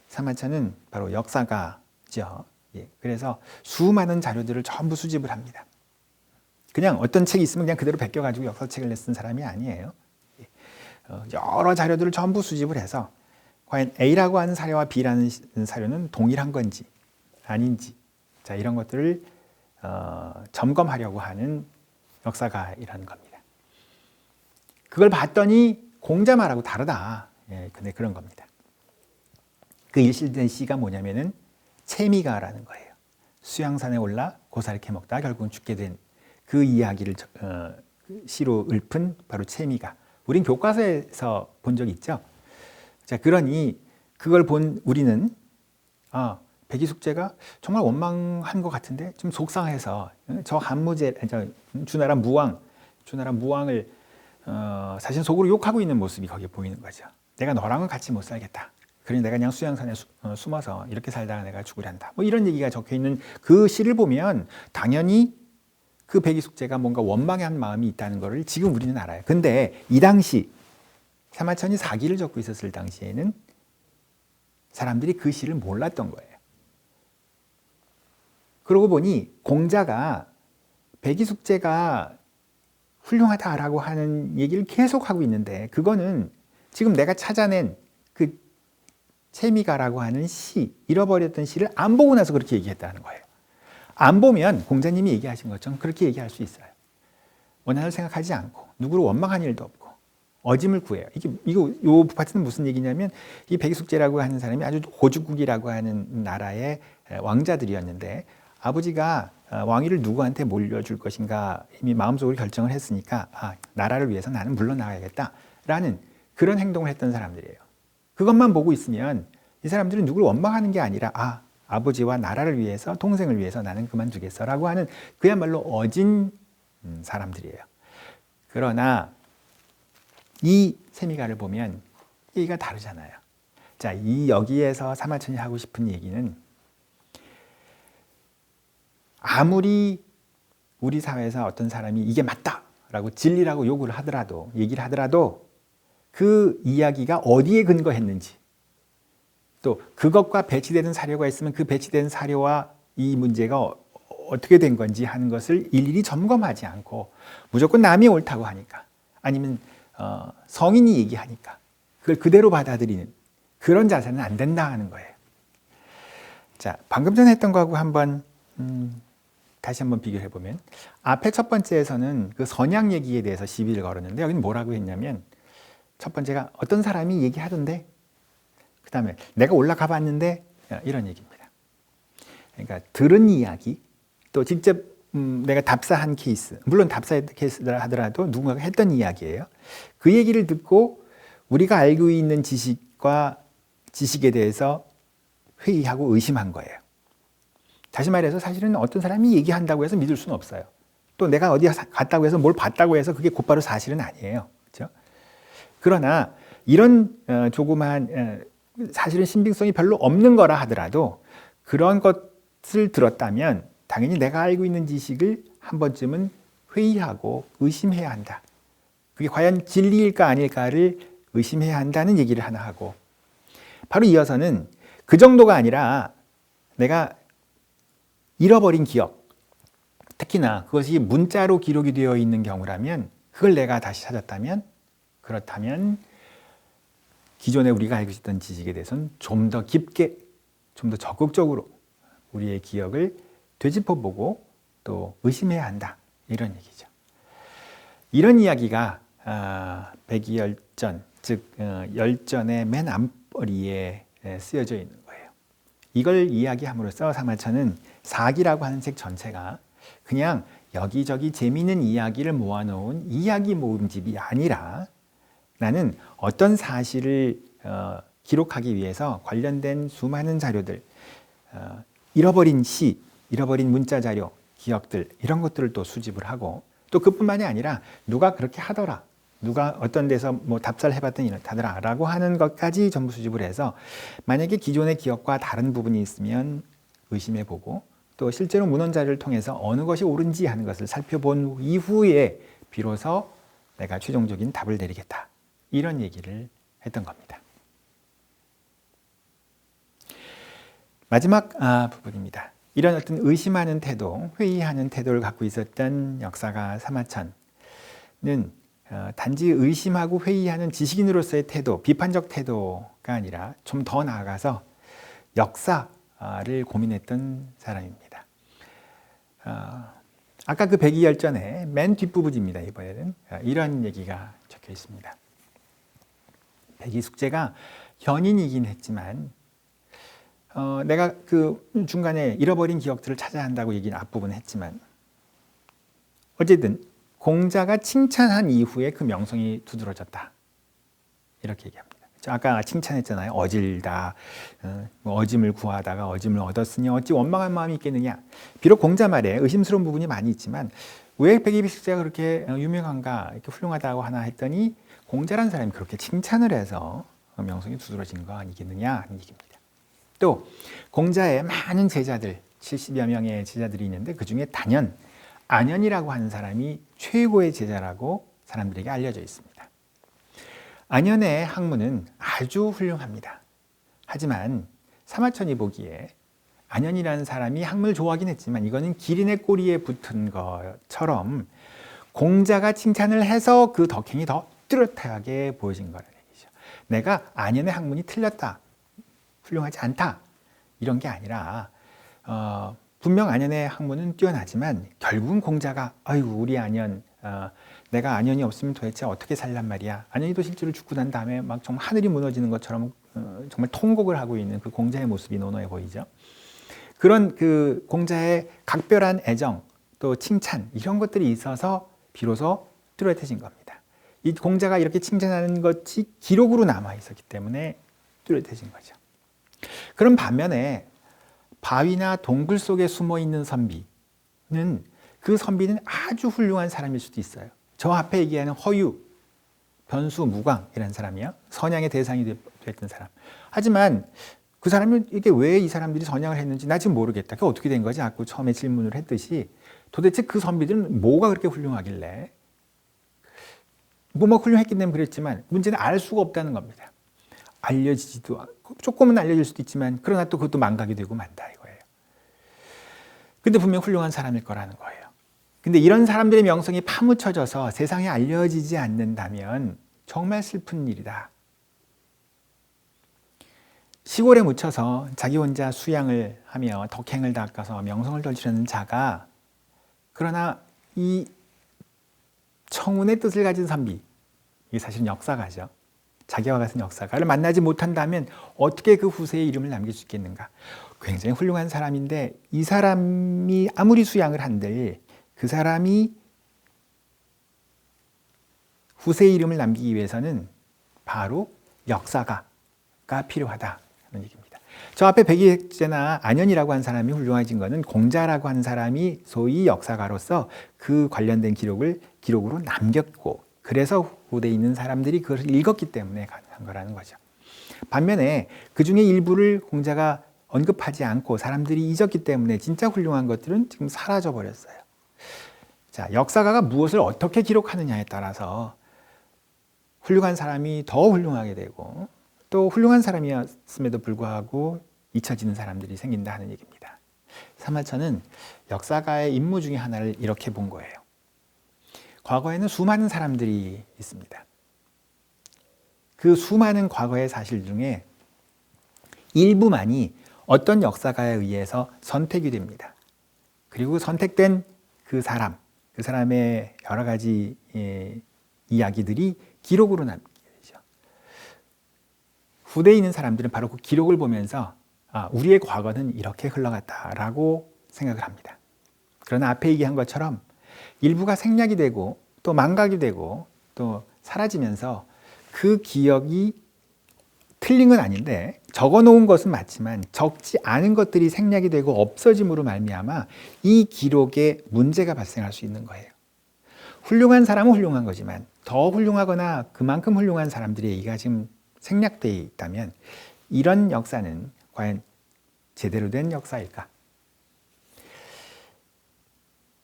사마천은 바로 역사가죠. 예, 그래서 수많은 자료들을 전부 수집을 합니다. 그냥 어떤 책이 있으면 그냥 그대로 베껴가지고 역사책을 쓴 사람이 아니에요. 예, 여러 자료들을 전부 수집을 해서 과연 A라고 하는 사료와 B라는 사료는 동일한 건지 아닌지 자 이런 것들을 점검하려고 하는 역사가이라는 겁니다. 그걸 봤더니 공자 말하고 다르다. 예, 근데 그런 겁니다. 그 일실된 시가 뭐냐면은 채미가라는 거예요. 수양산에 올라 고사를 캐먹다 결국은 죽게 된 그 이야기를 시로 읊은 바로 채미가. 우린 교과서에서 본 적 있죠. 자, 그러니 그걸 본 우리는 백의숙제가 정말 원망한 것 같은데 좀 속상해서 주나라 무왕을 사실 속으로 욕하고 있는 모습이 거기에 보이는 거죠. 내가 너랑은 같이 못 살겠다. 그러니 내가 그냥 수양산에 숨어서 이렇게 살다가 내가 죽으란다. 이런 얘기가 적혀 있는 그 시를 보면 당연히 그 백의숙제가 뭔가 원망한 마음이 있다는 것을 지금 우리는 알아요. 근데 이 당시 사마천이 사기를 적고 있었을 당시에는 사람들이 그 시를 몰랐던 거예요. 그러고 보니 공자가 백의숙제가 훌륭하다라고 하는 얘기를 계속 하고 있는데 그거는 지금 내가 찾아낸 그 채미가라고 하는 시, 잃어버렸던 시를 안 보고 나서 그렇게 얘기했다는 거예요. 안 보면 공자님이 얘기하신 것처럼 그렇게 얘기할 수 있어요. 원한을 생각하지 않고 누구를 원망한 일도 없고 어짐을 구해요. 요 파트는 무슨 얘기냐면 이 백의숙제라고 하는 사람이 아주 고죽국이라고 하는 나라의 왕자들이었는데 아버지가 왕위를 누구한테 몰려줄 것인가 이미 마음속으로 결정을 했으니까 나라를 위해서 나는 물러나야겠다라는 그런 행동을 했던 사람들이에요. 그것만 보고 있으면 이 사람들은 누구를 원망하는 게 아니라 아버지와 나라를 위해서 동생을 위해서 나는 그만두겠어라고 하는 그야말로 어진 사람들이에요. 그러나 이 세미가를 보면 얘기가 다르잖아요. 자, 여기에서 사마천이 하고 싶은 얘기는 아무리 우리 사회에서 어떤 사람이 이게 맞다라고 진리라고 요구를 하더라도, 얘기를 하더라도 그 이야기가 어디에 근거했는지, 또 그것과 배치되는 사료가 있으면 그 배치된 사료와 이 문제가 어떻게 된 건지 하는 것을 일일이 점검하지 않고 무조건 남이 옳다고 하니까, 아니면 성인이 얘기하니까 그걸 그대로 받아들이는 그런 자세는 안 된다 하는 거예요. 자, 방금 전에 했던 거하고 다시 한번 비교해 보면, 앞에 첫 번째에서는 그 선약 얘기에 대해서 시비를 걸었는데, 여기는 뭐라고 했냐면, 첫 번째가 어떤 사람이 얘기하던데, 그 다음에 내가 올라가 봤는데, 이런 얘기입니다. 그러니까 들은 이야기, 또 직접 내가 답사한 케이스, 물론 답사 케이스라 하더라도 누군가가 했던 이야기예요. 그 얘기를 듣고 우리가 알고 있는 지식에 대해서 회의하고 의심한 거예요. 다시 말해서 사실은 어떤 사람이 얘기한다고 해서 믿을 수는 없어요. 또 내가 어디 갔다고 해서 뭘 봤다고 해서 그게 곧바로 사실은 아니에요. 그렇죠? 그러나 이런 조그마한 사실은 신빙성이 별로 없는 거라 하더라도 그런 것을 들었다면 당연히 내가 알고 있는 지식을 한 번쯤은 회의하고 의심해야 한다. 그게 과연 진리일까 아닐까를 의심해야 한다는 얘기를 하나 하고, 바로 이어서는 그 정도가 아니라 내가 잃어버린 기억, 특히나 그것이 문자로 기록이 되어 있는 경우라면, 그걸 내가 다시 찾았다면, 그렇다면 기존에 우리가 알고 있었던 지식에 대해서는 좀 더 깊게, 좀 더 적극적으로 우리의 기억을 되짚어보고 또 의심해야 한다, 이런 얘기죠. 이런 이야기가 백이열전, 즉 열전의 맨 앞머리에 쓰여져 있는 거예요. 이걸 이야기함으로써 사마천은 사기라고 하는 책 전체가 그냥 여기저기 재미있는 이야기를 모아놓은 이야기 모음집이 아니라, 나는 어떤 사실을 기록하기 위해서 관련된 수많은 자료들, 잃어버린 시, 잃어버린 문자 자료, 기억들, 이런 것들을 또 수집을 하고, 또 그뿐만이 아니라 누가 그렇게 하더라, 누가 어떤 데서 뭐 답사를 해봤더니 이렇다더라 라고 하는 것까지 전부 수집을 해서, 만약에 기존의 기억과 다른 부분이 있으면 의심해보고, 또 실제로 문헌 자료를 통해서 어느 것이 옳은지 하는 것을 살펴본 이후에 비로소 내가 최종적인 답을 내리겠다, 이런 얘기를 했던 겁니다. 마지막 부분입니다. 이런 어떤 의심하는 태도, 회의하는 태도를 갖고 있었던 역사가 사마천은 단지 의심하고 회의하는 지식인으로서의 태도, 비판적 태도가 아니라 좀 더 나아가서 역사를 고민했던 사람입니다. 아까 그 백이열전의 맨 뒷부분입니다. 이번에는 이런 얘기가 적혀 있습니다. 백이숙제가 현인이긴 했지만, 내가 그 중간에 잃어버린 기억들을 찾아야 한다고 얘기는 앞부분에 했지만, 어쨌든 공자가 칭찬한 이후에 그 명성이 두드러졌다, 이렇게 얘기합니다. 아까 칭찬했잖아요. 어질다, 어짐을 구하다가 어짐을 얻었으니 어찌 원망한 마음이 있겠느냐. 비록 공자 말에 의심스러운 부분이 많이 있지만 왜 백이숙제가 그렇게 유명한가, 이렇게 훌륭하다고 하나 했더니, 공자라는 사람이 그렇게 칭찬을 해서 명성이 두드러진 거 아니겠느냐 하는 얘기입니다. 또 공자의 많은 제자들, 70여 명의 제자들이 있는데 그 중에 단연, 안현이라고 하는 사람이 최고의 제자라고 사람들에게 알려져 있습니다. 안현의 학문은 아주 훌륭합니다. 하지만 사마천이 보기에 안현이라는 사람이 학문을 좋아하긴 했지만 이거는 기린의 꼬리에 붙은 것처럼 공자가 칭찬을 해서 그 덕행이 더 뚜렷하게 보여진 거라는 얘기죠. 내가 안현의 학문이 틀렸다, 훌륭하지 않다, 이런 게 아니라 분명 안현의 학문은 뛰어나지만 결국은 공자가 아이고 우리 안현, 내가 안현이 없으면 도대체 어떻게 살란 말이야. 안현이도 실제로 죽고 난 다음에 막 정말 하늘이 무너지는 것처럼 정말 통곡을 하고 있는 그 공자의 모습이 논어해 보이죠. 그런 그 공자의 각별한 애정, 또 칭찬, 이런 것들이 있어서 비로소 뚜렷해진 겁니다. 이 공자가 이렇게 칭찬하는 것이 기록으로 남아 있었기 때문에 뚜렷해진 거죠. 그런 반면에 바위나 동굴 속에 숨어 있는 선비는, 그 선비는 아주 훌륭한 사람일 수도 있어요. 저 앞에 얘기하는 허유, 변수, 무광이라는 사람이요, 선양의 대상이 됐던 사람. 하지만 그 사람은 이게 왜 이 사람들이 선양을 했는지 나 지금 모르겠다. 그게 어떻게 된 거지? 아까 처음에 질문을 했듯이 도대체 그 선비들은 뭐가 그렇게 훌륭하길래 뭐 훌륭했기 때문에 그랬지만 문제는 알 수가 없다는 겁니다. 알려지지도 않고 조금은 알려질 수도 있지만 그러나 또 그것도 망각이 되고 만다 이거예요. 근데 분명 훌륭한 사람일 거라는 거예요. 근데 이런 사람들의 명성이 파묻혀져서 세상에 알려지지 않는다면 정말 슬픈 일이다. 시골에 묻혀서 자기 혼자 수양을 하며 덕행을 닦아서 명성을 떨치려는 자가 그러나 이 청운의 뜻을 가진 선비, 이게 사실은 역사가죠. 자기와 같은 역사가를 만나지 못한다면 어떻게 그 후세의 이름을 남길 수 있겠는가. 굉장히 훌륭한 사람인데 이 사람이 아무리 수양을 한들 그 사람이 후세의 이름을 남기기 위해서는 바로 역사가가 필요하다 하는 얘기입니다. 저 앞에 백의백제나 안현이라고 한 사람이 훌륭해진 것은 공자라고 하는 사람이 소위 역사가로서 그 관련된 기록으로 남겼고 그래서 후대에 있는 사람들이 그것을 읽었기 때문에 가능한 거라는 거죠. 반면에 그 중에 일부를 공자가 언급하지 않고 사람들이 잊었기 때문에 진짜 훌륭한 것들은 지금 사라져 버렸어요. 자, 역사가가 무엇을 어떻게 기록하느냐에 따라서 훌륭한 사람이 더 훌륭하게 되고 또 훌륭한 사람이었음에도 불구하고 잊혀지는 사람들이 생긴다 하는 얘기입니다. 사마천은 역사가의 임무 중에 하나를 이렇게 본 거예요. 과거에는 수많은 사람들이 있습니다. 그 수많은 과거의 사실 중에 일부만이 어떤 역사가에 의해서 선택이 됩니다. 그리고 선택된 그 사람의 여러 가지 이야기들이 기록으로 남게 되죠. 후대에 있는 사람들은 바로 그 기록을 보면서 우리의 과거는 이렇게 흘러갔다라고 생각을 합니다. 그러나 앞에 얘기한 것처럼 일부가 생략이 되고 또 망각이 되고 또 사라지면서 그 기억이 틀린 건 아닌데 적어 놓은 것은 맞지만 적지 않은 것들이 생략이 되고 없어짐으로 말미암아 이 기록에 문제가 발생할 수 있는 거예요. 훌륭한 사람은 훌륭한 거지만 더 훌륭하거나 그만큼 훌륭한 사람들의 얘기가 지금 생략되어 있다면 이런 역사는 과연 제대로 된 역사일까?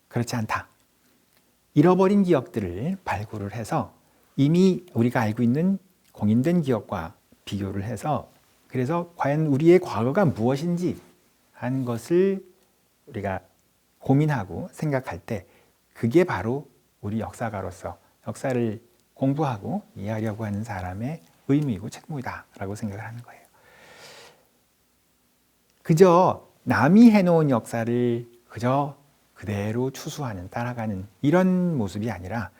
그렇지 않다. 잃어버린 기억들을 발굴을 해서 이미 우리가 알고 있는 공인된 기억과 비교를 해서 그래서 과연 우리의 과거가 무엇인지 하는 것을 우리가 고민하고 생각할 때 그게 바로 우리 역사가로서 역사를 공부하고 이해하려고 하는 사람의 의무이고 책무이다라고 생각을 하는 거예요. 그저 남이 해놓은 역사를 그저 그대로 추수하는, 따라가는 이런 모습이 아니라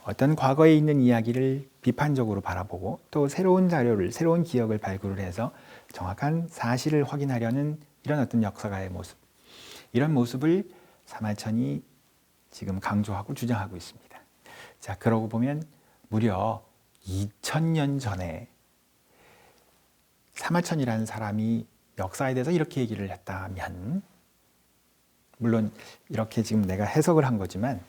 어떤 과거에 있는 이야기를 비판적으로 바라보고 또 새로운 자료를, 새로운 기억을 발굴을 해서 정확한 사실을 확인하려는 이런 어떤 역사가의 모습, 이런 모습을 사마천이 지금 강조하고 주장하고 있습니다. 자, 그러고 보면 무려 2000년 전에 사마천이라는 사람이 역사에 대해서 이렇게 얘기를 했다면, 물론 이렇게 지금 내가 해석을 한 거지만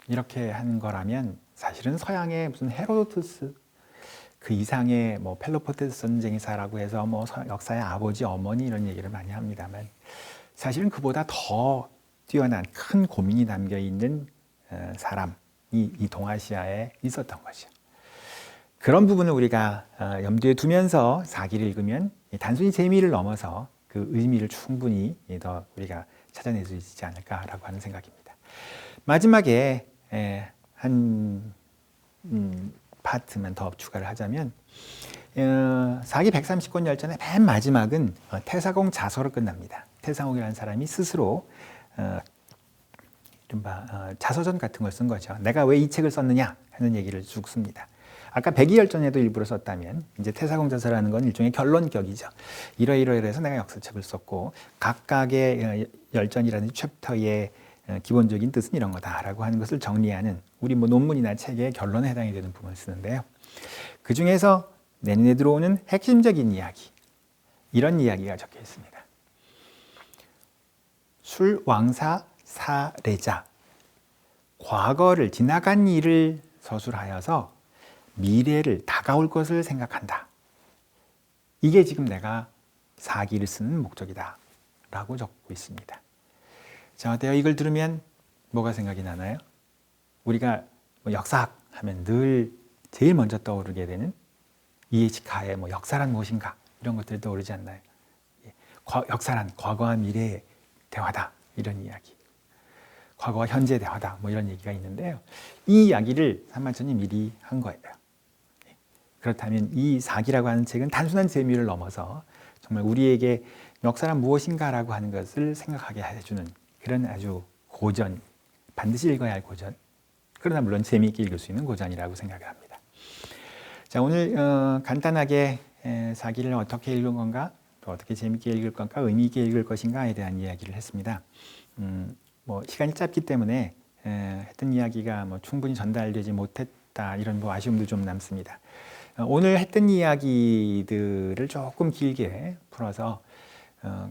이렇게 한 거라면 사실은 서양의 무슨 헤로도투스 그 이상의 뭐 펠로포테스 전쟁의사라고 해서 뭐 역사의 아버지 어머니 이런 얘기를 많이 합니다만 사실은 그보다 더 뛰어난 큰 고민이 담겨 있는 사람이 이 동아시아에 있었던 거죠. 그런 부분을 우리가 염두에 두면서 사기를 읽으면 단순히 재미를 넘어서 그 의미를 충분히 더 우리가 찾아낼 수 있지 않을까라고 하는 생각입니다. 마지막에 한 파트만 더 추가를 하자면 사기 130권 열전의 맨 마지막은 태사공 자서로 끝납니다. 태사공이라는 사람이 스스로 자서전 같은 걸 쓴 거죠. 내가 왜 이 책을 썼느냐 하는 얘기를 쭉 씁니다. 아까 백의열전에도 일부러 썼다면 이제 태사공 자서라는 건 일종의 결론격이죠. 이러이러해서 내가 역사책을 썼고 각각의 열전이라는 챕터의 기본적인 뜻은 이런 거다라고 하는 것을 정리하는 우리 뭐 논문이나 책의 결론에 해당이 되는 부분을 쓰는데요. 그 중에서 내 눈에 들어오는 핵심적인 이야기, 이런 이야기가 적혀 있습니다. 술왕사 사례자, 과거를 지나간 일을 서술하여서 미래를 다가올 것을 생각한다. 이게 지금 내가 사기를 쓰는 목적이다 라고 적고 있습니다. 자, 어때요? 이걸 들으면 뭐가 생각이 나나요? 우리가 뭐 역사학 하면 늘 제일 먼저 떠오르게 되는 이해치카의 뭐 역사란 무엇인가 이런 것들이 떠오르지 않나요? 역사란 과거와 미래의 대화다 이런 이야기, 과거와 현재의 대화다 뭐 이런 얘기가 있는데요. 이 이야기를 삼만천이 미리 한 거예요. 그렇다면 이 사기라고 하는 책은 단순한 재미를 넘어서 정말 우리에게 역사란 무엇인가라고 하는 것을 생각하게 해주는 그런 아주 고전, 반드시 읽어야 할 고전, 그러나 물론 재미있게 읽을 수 있는 고전이라고 생각을 합니다. 자, 오늘 간단하게 사기를 어떻게 읽은 건가, 또 어떻게 재미있게 읽을 건가, 의미 있게 읽을 것인가에 대한 이야기를 했습니다. 뭐 시간이 짧기 때문에 했던 이야기가 뭐 충분히 전달되지 못했다 이런 뭐 아쉬움도 좀 남습니다. 오늘 했던 이야기들을 조금 길게 풀어서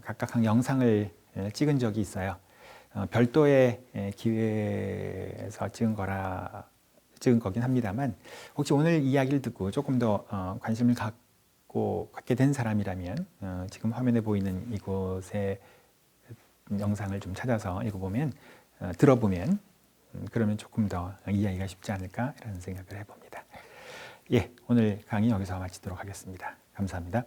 각각 한 영상을 찍은 적이 있어요. 별도의 기회에서 찍은 거긴 합니다만, 혹시 오늘 이야기를 듣고 조금 더 관심을 갖게 된 사람이라면 지금 화면에 보이는 이곳의 영상을 좀 찾아서 읽어보면, 들어보면 그러면 조금 더 이해하기가 쉽지 않을까라는 생각을 해봅니다. 예, 오늘 강의 여기서 마치도록 하겠습니다. 감사합니다.